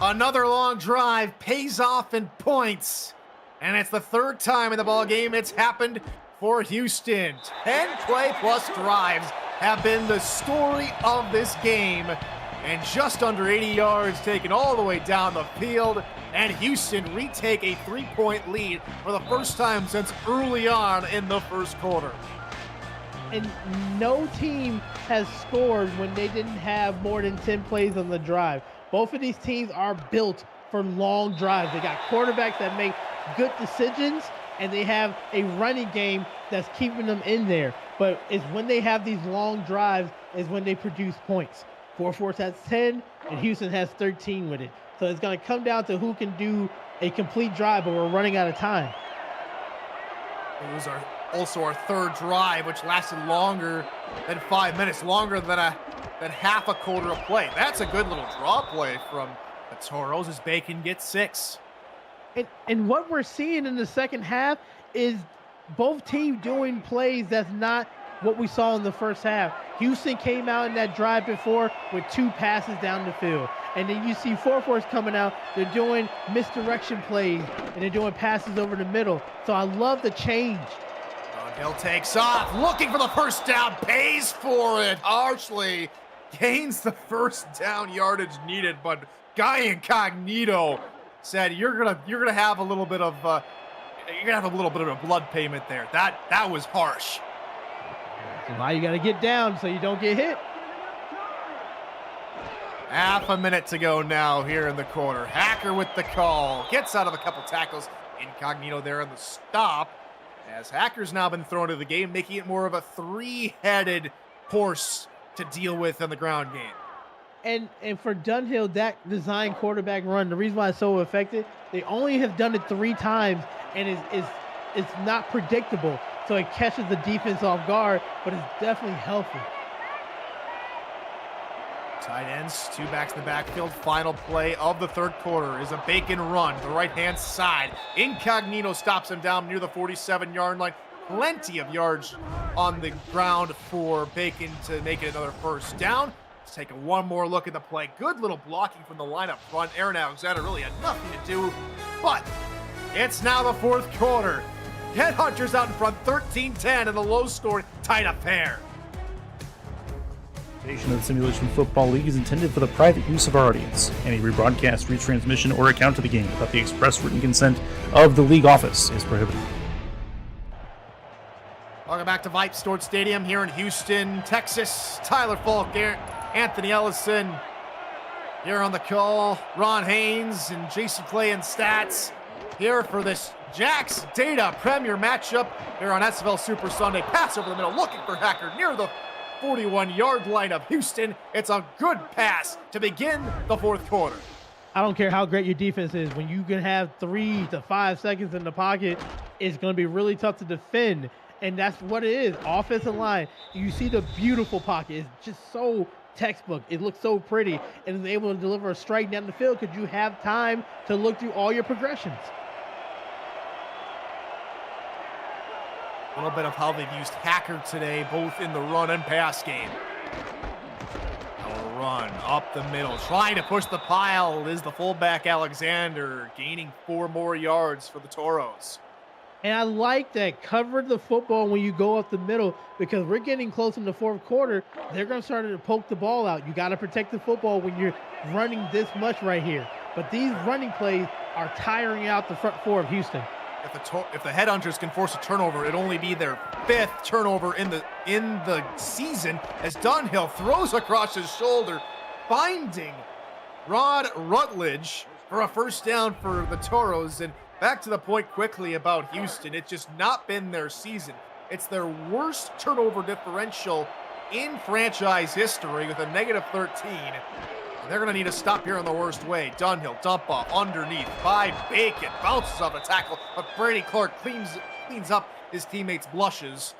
Another long drive pays off in points. And it's the 3rd time in the ball game it's happened for Houston. 10 play-plus drives have been the story of this game. And just under 80 yards taken all the way down the field. And Houston retake a 3-point lead for the first time since early on in the first quarter. And no team has scored when they didn't have more than 10 plays on the drive. Both of these teams are built for long drives. They got quarterbacks that make good decisions, and they have a running game that's keeping them in there. But it's when they have these long drives is when they produce points. 4-4 has 10, and Houston has 13 with it. So it's going to come down to who can do a complete drive, but we're running out of time. It was also our third drive, which lasted longer than 5 minutes, longer than half a quarter of play. That's a good little draw play from the Toros as Bacon gets 6. And what we're seeing in the second half is both teams doing plays that's not what we saw in the first half. Houston came out in that drive before with 2 passes down the field. And then you see 4-4's coming out. They're doing misdirection plays, and they're doing passes over the middle. So I love the change. Hill takes off, looking for the first down, pays for it harshly, gains the first down yardage needed, but Guy Incognito said you're gonna have a little bit of a blood payment there. That was harsh. So now you got to get down so you don't get hit. Half a minute to go now here in the quarter. Hacker with the call, gets out of a couple tackles. Incognito there on the stop, as Hacker's now been thrown to the game, making it more of a 3-headed horse to deal with in the ground game. And for Dunhill, that design quarterback run, the reason why it's so effective, they only have done it 3 times, and it's not predictable. So it catches the defense off guard, but it's definitely healthy. Tight ends, 2 backs in the backfield. Final play of the third quarter is a Bacon run, the right-hand side. Incognito stops him down near the 47-yard line. Plenty of yards on the ground for Bacon to make it another first down. Let's take one more look at the play. Good little blocking from the line up front. Aaron Alexander really had nothing to do, but it's now the fourth quarter. Headhunters out in front, 13-10 in the low-scoring tight affair. The of the Simulation Football League is intended for the private use of our audience. Any rebroadcast, retransmission, or account of the game without the express written consent of the league office is prohibited. Welcome back to Vipe Stored Stadium here in Houston, Texas. Tyler Falk, Anthony Ellison here on the call. Ron Haynes and Jason Clay and Stats here for this Jax Data Premier matchup here on SFL Super Sunday. Pass over the middle, looking for Hacker near the 41-yard line of Houston. It's a good pass to begin the fourth quarter. I don't care how great your defense is. When you can have 3 to 5 seconds in the pocket, it's going to be really tough to defend. And that's what it is. Offensive line. You see the beautiful pocket. It's just so textbook. It looks so pretty. And is able to deliver a strike down the field because you have time to look through all your progressions. A little bit of how they've used Hacker today, both in the run and pass game. A run up the middle, trying to push the pile is the fullback Alexander, gaining 4 more yards for the Toros. And I like that. Cover the football when you go up the middle because we're getting close in the fourth quarter. They're going to start to poke the ball out. You got to protect the football when you're running this much right here. But these running plays are tiring out the front 4 of Houston. If the Headhunters can force a turnover, it'll only be their 5th turnover in the season as Dunhill throws across his shoulder, finding Rod Rutledge for a first down for the Toros. And back to the point quickly about Houston, it's just not been their season. It's their worst turnover differential in franchise history with a -13. They're going to need a stop here in the worst way. Dunhill, dump off, underneath, by Bacon, bounces off the tackle, but Brady Clark cleans up his teammates' blushes,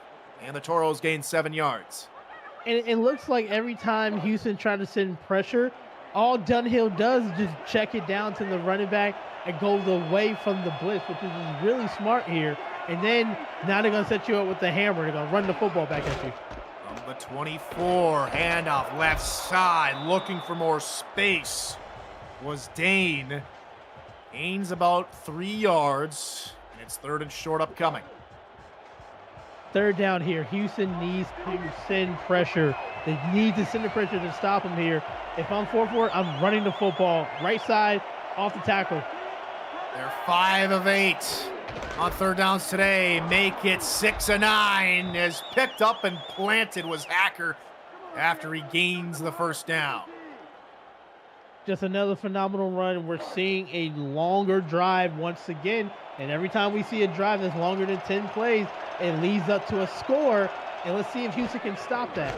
and the Toros gain 7 yards. And it looks like every time Houston tries to send pressure, all Dunhill does is just check it down to the running back and goes away from the blitz, which is really smart here. And then now they're going to set you up with the hammer. They're going to run the football back at you. From the 24, handoff left side, looking for more space was Dane. Gains about 3 yards, and it's 3rd and short upcoming. 3rd down here. Houston needs to send pressure. They need to send the pressure to stop them here. If I'm 4-4, I'm running the football. Right side, off the tackle. They're 5 of 8 on 3rd downs today. Make it 6 of 9. As picked up and planted was Hacker after he gains the first down. Just another phenomenal run. We're seeing a longer drive once again. And every time we see a drive that's longer than 10 plays, it leads up to a score. And let's see if Houston can stop that.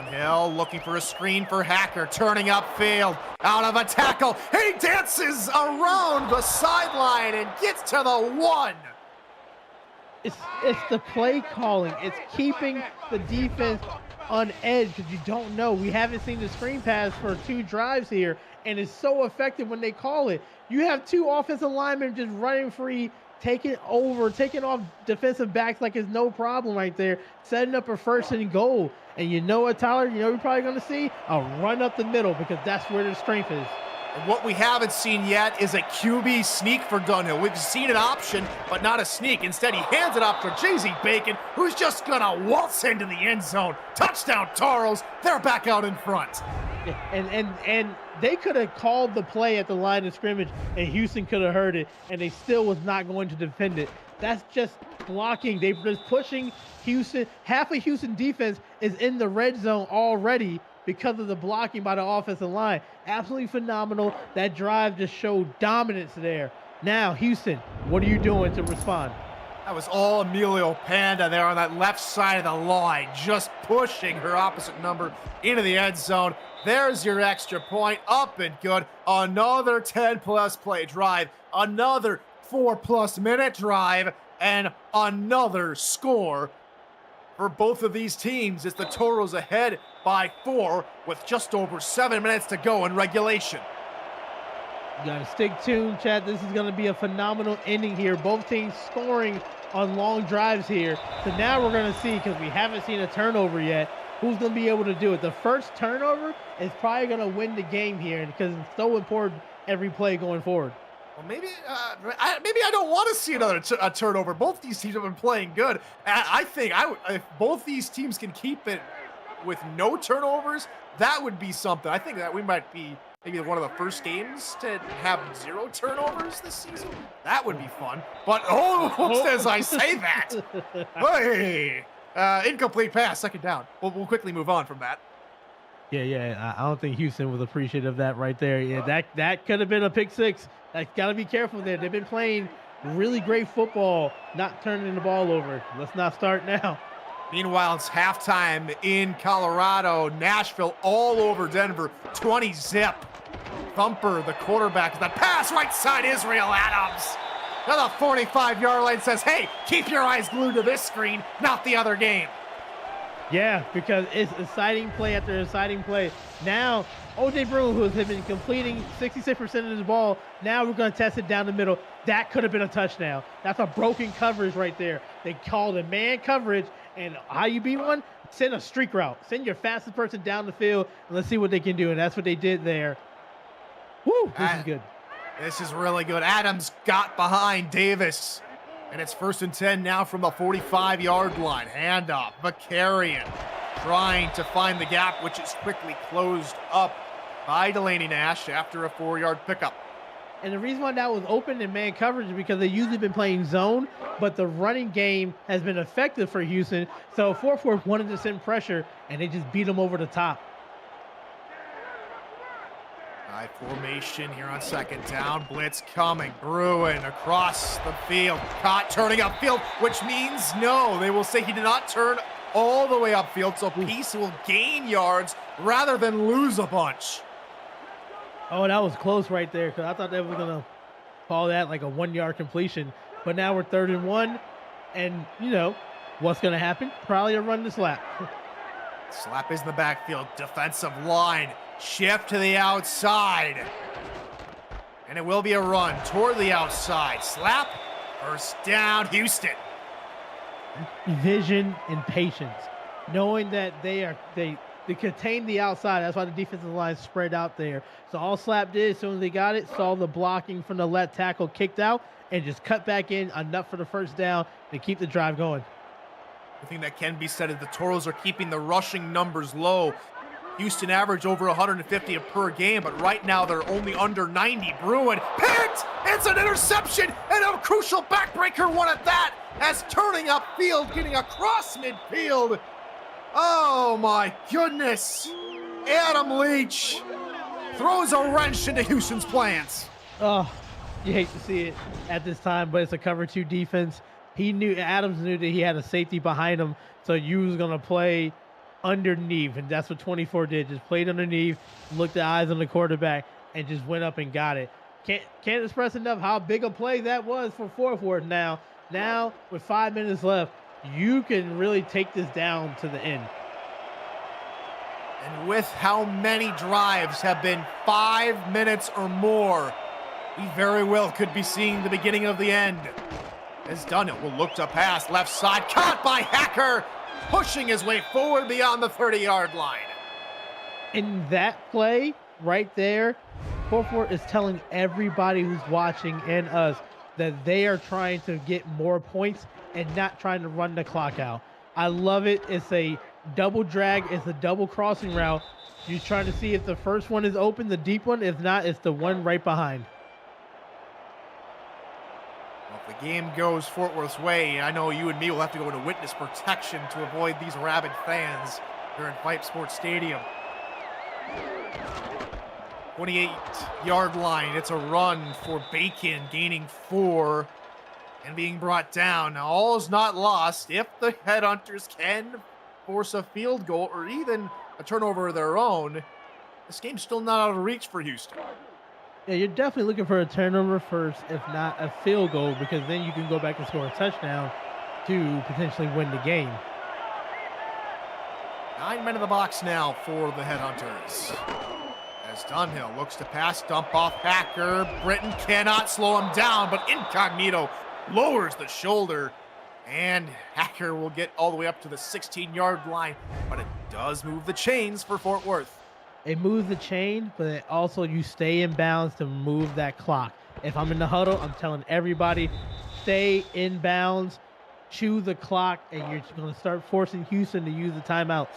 Hill looking for a screen for Hacker, turning upfield, out of a tackle. He dances around the sideline and gets to the 1. It's the play calling. It's keeping the defense on edge because you don't know. We haven't seen the screen pass for 2 drives here, and it's so effective when they call it. You have 2 offensive linemen just running free, taking off defensive backs like it's no problem right there, setting up a 1st and goal. And you know what, Tyler? You know we're probably going to see a run up the middle because that's where their strength is. And what we haven't seen yet is a QB sneak for Dunhill. We've seen an option, but not a sneak. Instead, he hands it off to Jay-Z Bacon, who's just going to waltz into the end zone. Touchdown, Toros. They're back out in front. And they could have called the play at the line of scrimmage, and Houston could have heard it, and they still was not going to defend it. That's just blocking. They're just pushing Houston. Half of Houston defense is in the red zone already because of the blocking by the offensive line. Absolutely phenomenal. That drive just showed dominance there. Now, Houston, what are you doing to respond? That was all Emilio Panda there on that left side of the line, just pushing her opposite number into the end zone. There's your extra point, up and good. Another 10-plus play drive, another 4-plus minute drive, and another score for both of these teams. It's the Toros ahead by 4 with just over 7 minutes to go in regulation. You gotta stick tuned, Chad. This is gonna be a phenomenal ending here. Both teams scoring on long drives here. So now we're gonna see, because we haven't seen a turnover yet, who's gonna be able to do it. The first turnover is probably gonna win the game here because it's so important every play going forward. Well, maybe I don't want to see another turnover. Both these teams have been playing good. I think if both these teams can keep it with no turnovers, that would be something. I think that we might be maybe one of the first games to have 0 turnovers this season. That would be fun. But as I say that, hey, incomplete pass, 2nd down. We'll quickly move on from that. Yeah. I don't think Houston was appreciative of that right there. Yeah, that could have been a pick 6. Got to be careful there. They've been playing really great football, not turning the ball over. Let's not start now. Meanwhile, it's halftime in Colorado. Nashville all over Denver, 20-zip. Thumper, the quarterback, the pass right side, Israel Adams. Now the 45-yard line says, hey, keep your eyes glued to this screen, not the other game. Yeah, because it's exciting play after exciting play. Now, O.J. Broom, who has been completing 66% of his ball, now we're going to test it down the middle. That could have been a touchdown. That's a broken coverage right there. They called a man coverage, and how you beat one? Send a streak route. Send your fastest person down the field, and let's see what they can do, and that's what they did there. Woo, this is good. This is really good. Adams got behind Davis. And it's 1st and 10 now from the 45-yard line. Handoff, Vakarian trying to find the gap, which is quickly closed up by Delaney Nash after a 4-yard pickup. And the reason why that was open in man coverage is because they usually been playing zone, but the running game has been effective for Houston. So 4-4 wanted to send pressure, and they just beat them over the top. High formation here on 2nd down. Blitz coming. Bruin across the field. Caught turning upfield, which means no. They will say he did not turn all the way upfield, so Peace will gain yards rather than lose a bunch. Oh, that was close right there, because I thought they were going to call that like a 1-yard completion. But now we're 3rd and 1, and, you know, what's going to happen? Probably a run to slap. Slap is in the backfield. Defensive line. Shift to the outside. And it will be a run toward the outside. Slap. 1st down, Houston. Vision and patience. Knowing that they contain the outside. That's why the defensive line spread out there. So all Slap did as soon as they got it, saw the blocking from the left tackle kicked out, and just cut back in enough for the 1st down to keep the drive going. The thing that can be said is the Toros are keeping the rushing numbers low. Houston averaged over 150 per game, but right now they're only under 90. Bruin picked! It's an interception and a crucial backbreaker one at that, as turning upfield, getting across midfield. Oh my goodness! Adam Leach throws a wrench into Houston's plans. Oh, you hate to see it at this time, but it's a cover 2 defense. Adams knew that he had a safety behind him, so you was going to play underneath, and that's what 24 did. Just played underneath, looked the eyes on the quarterback, and just went up and got it. Can't express enough how big a play that was for Fort Worth. Now with 5 minutes left, you can really take this down to the end. And with how many drives have been 5 minutes or more, we very well could be seeing the beginning of the end. As Dunhill will look to pass left side, caught by Hacker, pushing his way forward beyond the 30-yard line. In that play right there, Fort Worth is telling everybody who's watching and us that they are trying to get more points and not trying to run the clock out. I love it. It's a double drag. It's a double crossing route. You're trying to see if the first one is open, the deep one. If not, it's the one right behind. Well, if the game goes Fort Worth's way, I know you and me will have to go into witness protection to avoid these rabid fans here in Pipe Sports Stadium. 28-yard line. It's a run for Bacon, gaining 4 and being brought down. Now, all is not lost if the Headhunters can force a field goal or even a turnover of their own. This game's still not out of reach for Houston. Yeah, you're definitely looking for a turnover first, if not a field goal, because then you can go back and score a touchdown to potentially win the game. 9 men in the box now for the Headhunters. As Dunhill looks to pass, dump off Hacker. Britton cannot slow him down, but Incognito lowers the shoulder, and Hacker will get all the way up to the 16-yard line, but it does move the chains for Fort Worth. It moves the chain, but it also you stay in bounds to move that clock. If I'm in the huddle, I'm telling everybody, stay in bounds, chew the clock, and you're going to start forcing Houston to use the timeouts.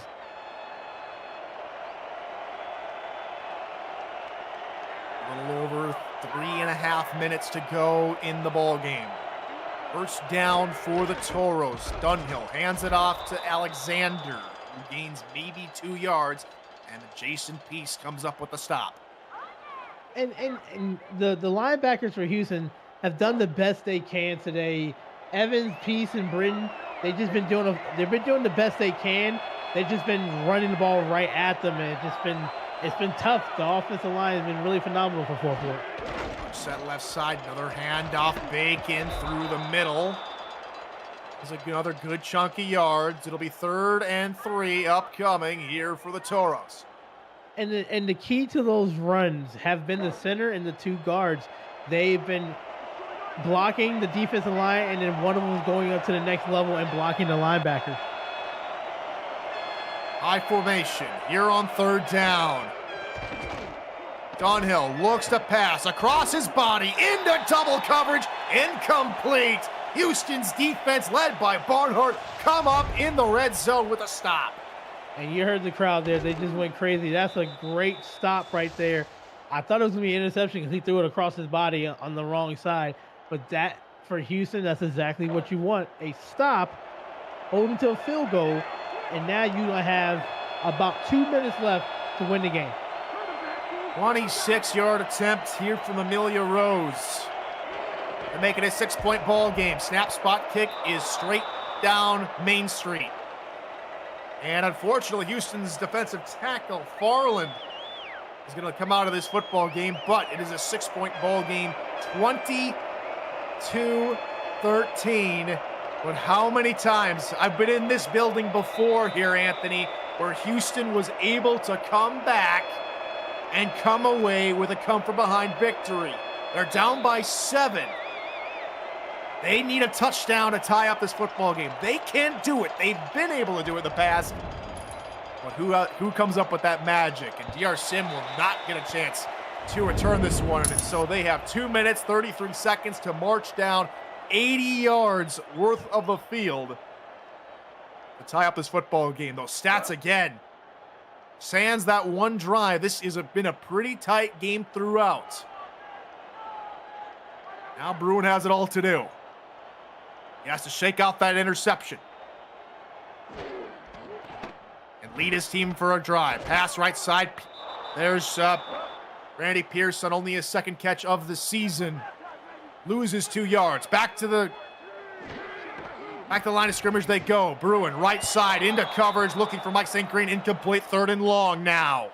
A little over 3.5 minutes to go in the ball game. First down for the Toros. Dunhill hands it off to Alexander, who gains maybe 2 yards, and Jason Peace comes up with the stop. And the linebackers for Houston have done the best they can today. Evans, Peace, and Britton, they've been doing the best they can. They've just been running the ball right at them, and it's been tough. The offensive line has been really phenomenal for Fort Worth. Set left side, another handoff, Bacon through the middle. There's another good chunk of yards. It'll be 3rd and 3 upcoming here for the Toros. And the key to those runs have been the center and the 2 guards. They've been blocking the defensive line, and then one of them is going up to the next level and blocking the linebacker. High formation here on 3rd down. Dunhill looks to pass across his body into double coverage, incomplete. Houston's defense, led by Barnhart, come up in the red zone with a stop. And you heard the crowd there. They just went crazy. That's a great stop right there. I thought it was going to be an interception because he threw it across his body on the wrong side. But that, for Houston, that's exactly what you want. A stop, hold until a field goal, and now you have about 2 minutes left to win the game. 26-yard attempt here from Amelia Rose to make it a 6-point ball game. Snap, spot, kick is straight down Main Street. And unfortunately, Houston's defensive tackle, Farland, is going to come out of this football game, but it is a 6-point ball game, 22-13. But how many times I've been in this building before here, Anthony, where Houston was able to come back and come away with a come-from-behind victory. They're down by 7. They need a touchdown to tie up this football game. They can't do it. They've been able to do it in the past. But who comes up with that magic? And DR Sim will not get a chance to return this one. And so they have 2 minutes, 33 seconds to march down 80 yards worth of the field to tie up this football game. Those stats again. Sans that one drive, this has been a pretty tight game throughout. Now Bruin has it all to do. He has to shake out that interception and lead his team for a drive. Pass right side. There's Randy Pearson, only his second catch of the season, loses 2 yards. Back to the line of scrimmage they go. Bruin, right side, into coverage, looking for Mike St. Green, incomplete, 3rd and long now.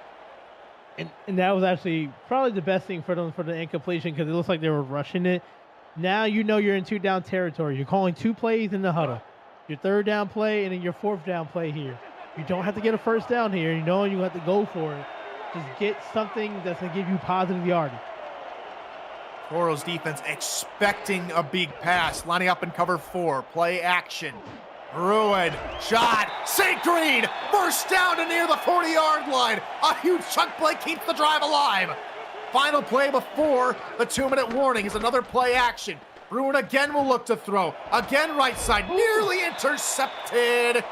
And that was actually probably the best thing for them for the incompletion because it looks like they were rushing it. Now you know you're in 2-down territory. You're calling 2 plays in the huddle. Your 3rd down play and then your 4th down play here. You don't have to get a first down here. You know you have to go for it. Just get something that's going to give you positive yardage. Toros defense expecting a big pass, lining up in cover 4, play action. Bruin, shot, St. Green, first down to near the 40-yard line. A huge chunk play keeps the drive alive. Final play before the 2-minute warning is another play action. Bruin again will look to throw. Again right side, nearly intercepted.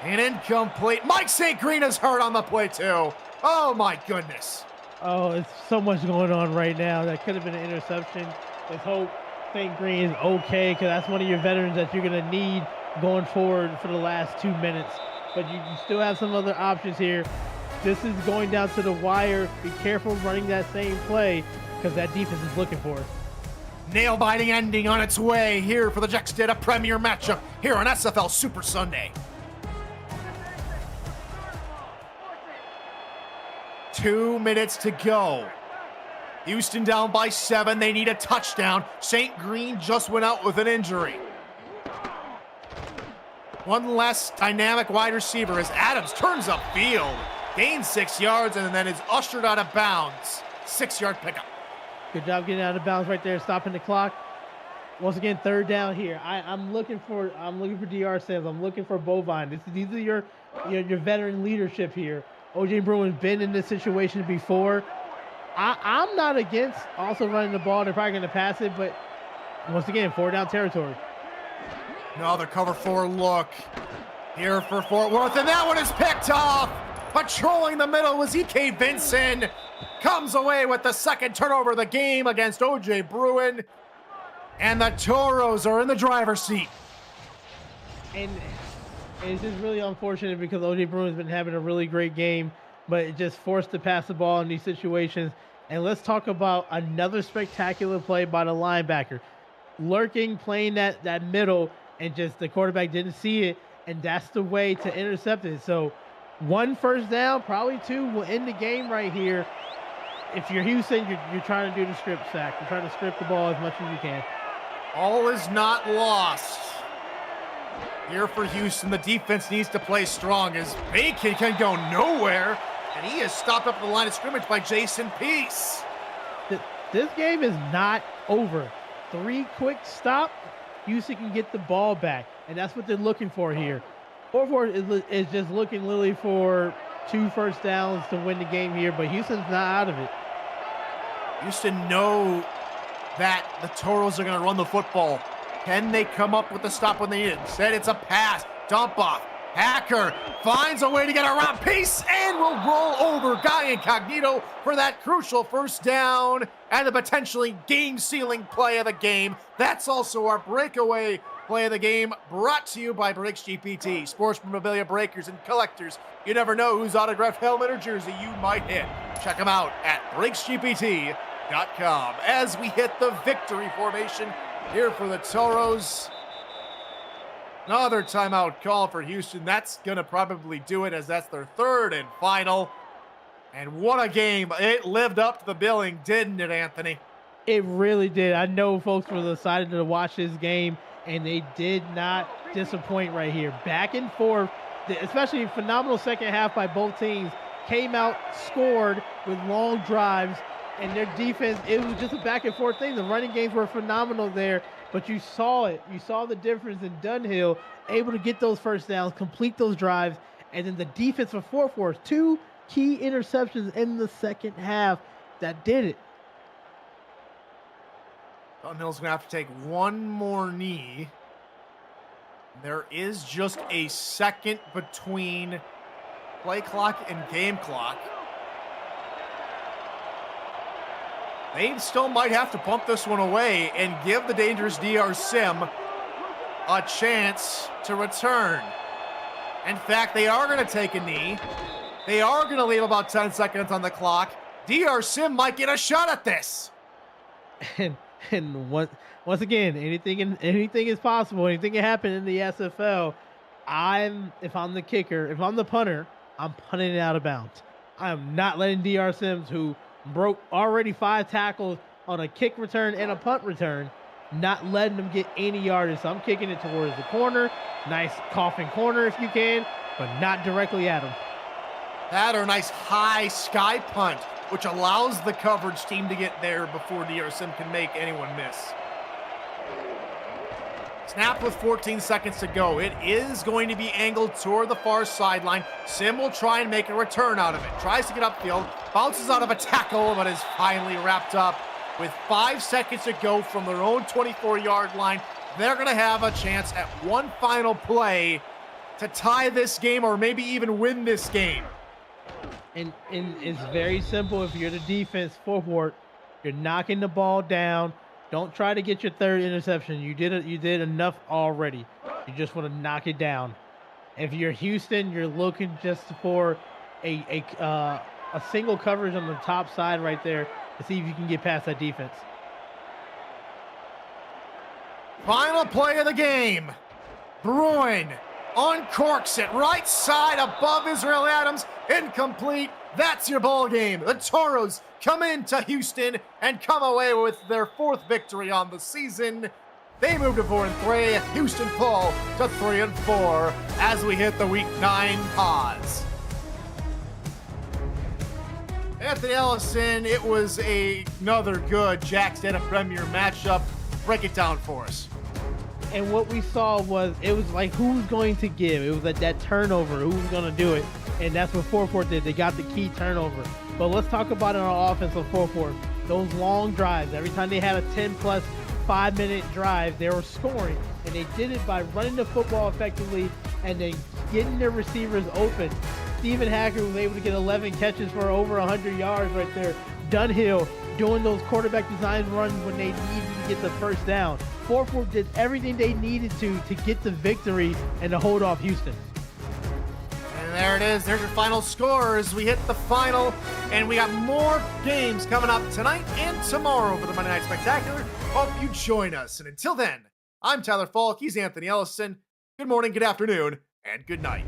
And incomplete. Mike St. Green is hurt on the play too. Oh my goodness. Oh, it's so much going on right now. That could have been an interception. Let's hope St. Green is okay because that's one of your veterans that you're going to need going forward for the last 2 minutes. But you still have some other options here. This is going down to the wire. Be careful running that same play because that defense is looking for it. Nail-biting ending on its way here for the Jacks Did a premier matchup here on SFL Super Sunday. 2 minutes to go. Houston down by 7. They need a touchdown. St. Green just went out with an injury. One less dynamic wide receiver as Adams turns upfield, gains 6 yards, and then is ushered out of bounds. 6-yard pickup. Good job getting out of bounds right there, stopping the clock. Once again, 3rd down here. I'm looking for DR Sales. I'm looking for Bovine. These are your veteran leadership here. OJ Bruin's been in this situation before. I'm not against also running the ball. They're probably going to pass it, but once again, 4-down territory. Another cover 4 look here for Fort Worth, and that one is picked off. Patrolling the middle was E.K. Vinson. Comes away with the 2nd turnover of the game against OJ Bruin. And the Toros are in the driver's seat. And it's just really unfortunate because OJ Bruin's been having a really great game, but it just forced to pass the ball in these situations. And let's talk about another spectacular play by the linebacker. Lurking, playing that middle, and just the quarterback didn't see it, and that's the way to intercept it. So 1 first down, probably 2 will end the game right here. If you're Houston, you're trying to do the strip sack. You're trying to strip the ball as much as you can. All is not lost. Here for Houston, the defense needs to play strong as Bacon can go nowhere, and he is stopped up at the line of scrimmage by Jason Peace. This game is not over. 3 quick stop, Houston can get the ball back, and that's what they're looking for here. Fort Worth is just looking literally for 2 first downs to win the game here, but Houston's not out of it. Houston know that the Toros are going to run the football. Can they come up with the stop when they need it? Instead, it's a pass. Dump off. Hacker finds a way to get around Peace and will roll over Guy Incognito for that crucial first down and the potentially game-sealing play of the game. That's also our breakaway play of the game, brought to you by Breaks GPT, sports memorabilia breakers and collectors. You never know whose autographed helmet or jersey you might hit. Check them out at breaksgpt.com as we hit the victory formation here for the Toros. Another timeout call for Houston. That's going to probably do it as that's their 3rd and final. And what a game. It lived up to the billing, didn't it, Anthony? It really did. I know folks were excited to watch this game, and they did not disappoint right here. Back and forth, especially phenomenal second half by both teams. Came out, scored with long drives, and their defense, it was just a back and forth thing. The running games were phenomenal there, but you saw it. You saw the difference in Dunhill, able to get those first downs, complete those drives, and then the defense for Fort Worth, 2 key interceptions in the second half that did it. Dunhill's going to have to take one more knee. There is just a second between play clock and game clock. They still might have to pump this one away and give the dangerous DR Sim a chance to return. In fact, they are going to take a knee. They are going to leave about 10 seconds on the clock. DR Sim might get a shot at this. And once again, anything is possible. Anything can happen in the SFL. If I'm the kicker, if I'm the punter, I'm punting it out of bounds. I am not letting DR Sims, who broke already 5 tackles on a kick return and a punt return, not letting them get any yardage. So I'm kicking it towards the corner. Nice coughing corner if you can, but not directly at him. That or a nice high sky punt, which allows the coverage team to get there before DR Sim can make anyone miss. Snap with 14 seconds to go. It is going to be angled toward the far sideline. Sim will try and make a return out of it. Tries to get upfield, bounces out of a tackle, but is finally wrapped up. With 5 seconds to go from their own 24-yard line, they're going to have a chance at one final play to tie this game or maybe even win this game. And it's very simple. If you're the defense forward, you're knocking the ball down. Don't try to get your 3rd interception. You did enough already. You just want to knock it down. If you're Houston, you're looking just for a single coverage on the top side right there to see if you can get past that defense. Final play of the game. Bruin uncorks it right side above Israel Adams. Incomplete. That's your ball game. The Toros come into Houston and come away with their 4th victory on the season. They move to 4-3. Houston fall to 3-4 as we hit the Week 9 pause. Anthony Ellison, it was another good Jack's Den Premier matchup. Break it down for us. And what we saw was, it was like, who's going to give? It was like that turnover. Who's going to do it? And that's what 4-4 did. They got the key turnover. But let's talk about it on offense of 4-4. Those long drives. Every time they had a 10-plus 5-minute drive, they were scoring. And they did it by running the football effectively and then getting their receivers open. Steven Hacker was able to get 11 catches for over 100 yards right there. Dunhill doing those quarterback design runs when they needed to get the first down. 4-4 did everything they needed to get the victory and to hold off Houston. And there it is. There's your final scores. We hit the final, and we got more games coming up tonight and tomorrow for the Monday Night Spectacular. Hope you join us. And until then, I'm Tyler Falk. He's Anthony Ellison. Good morning, good afternoon, and good night.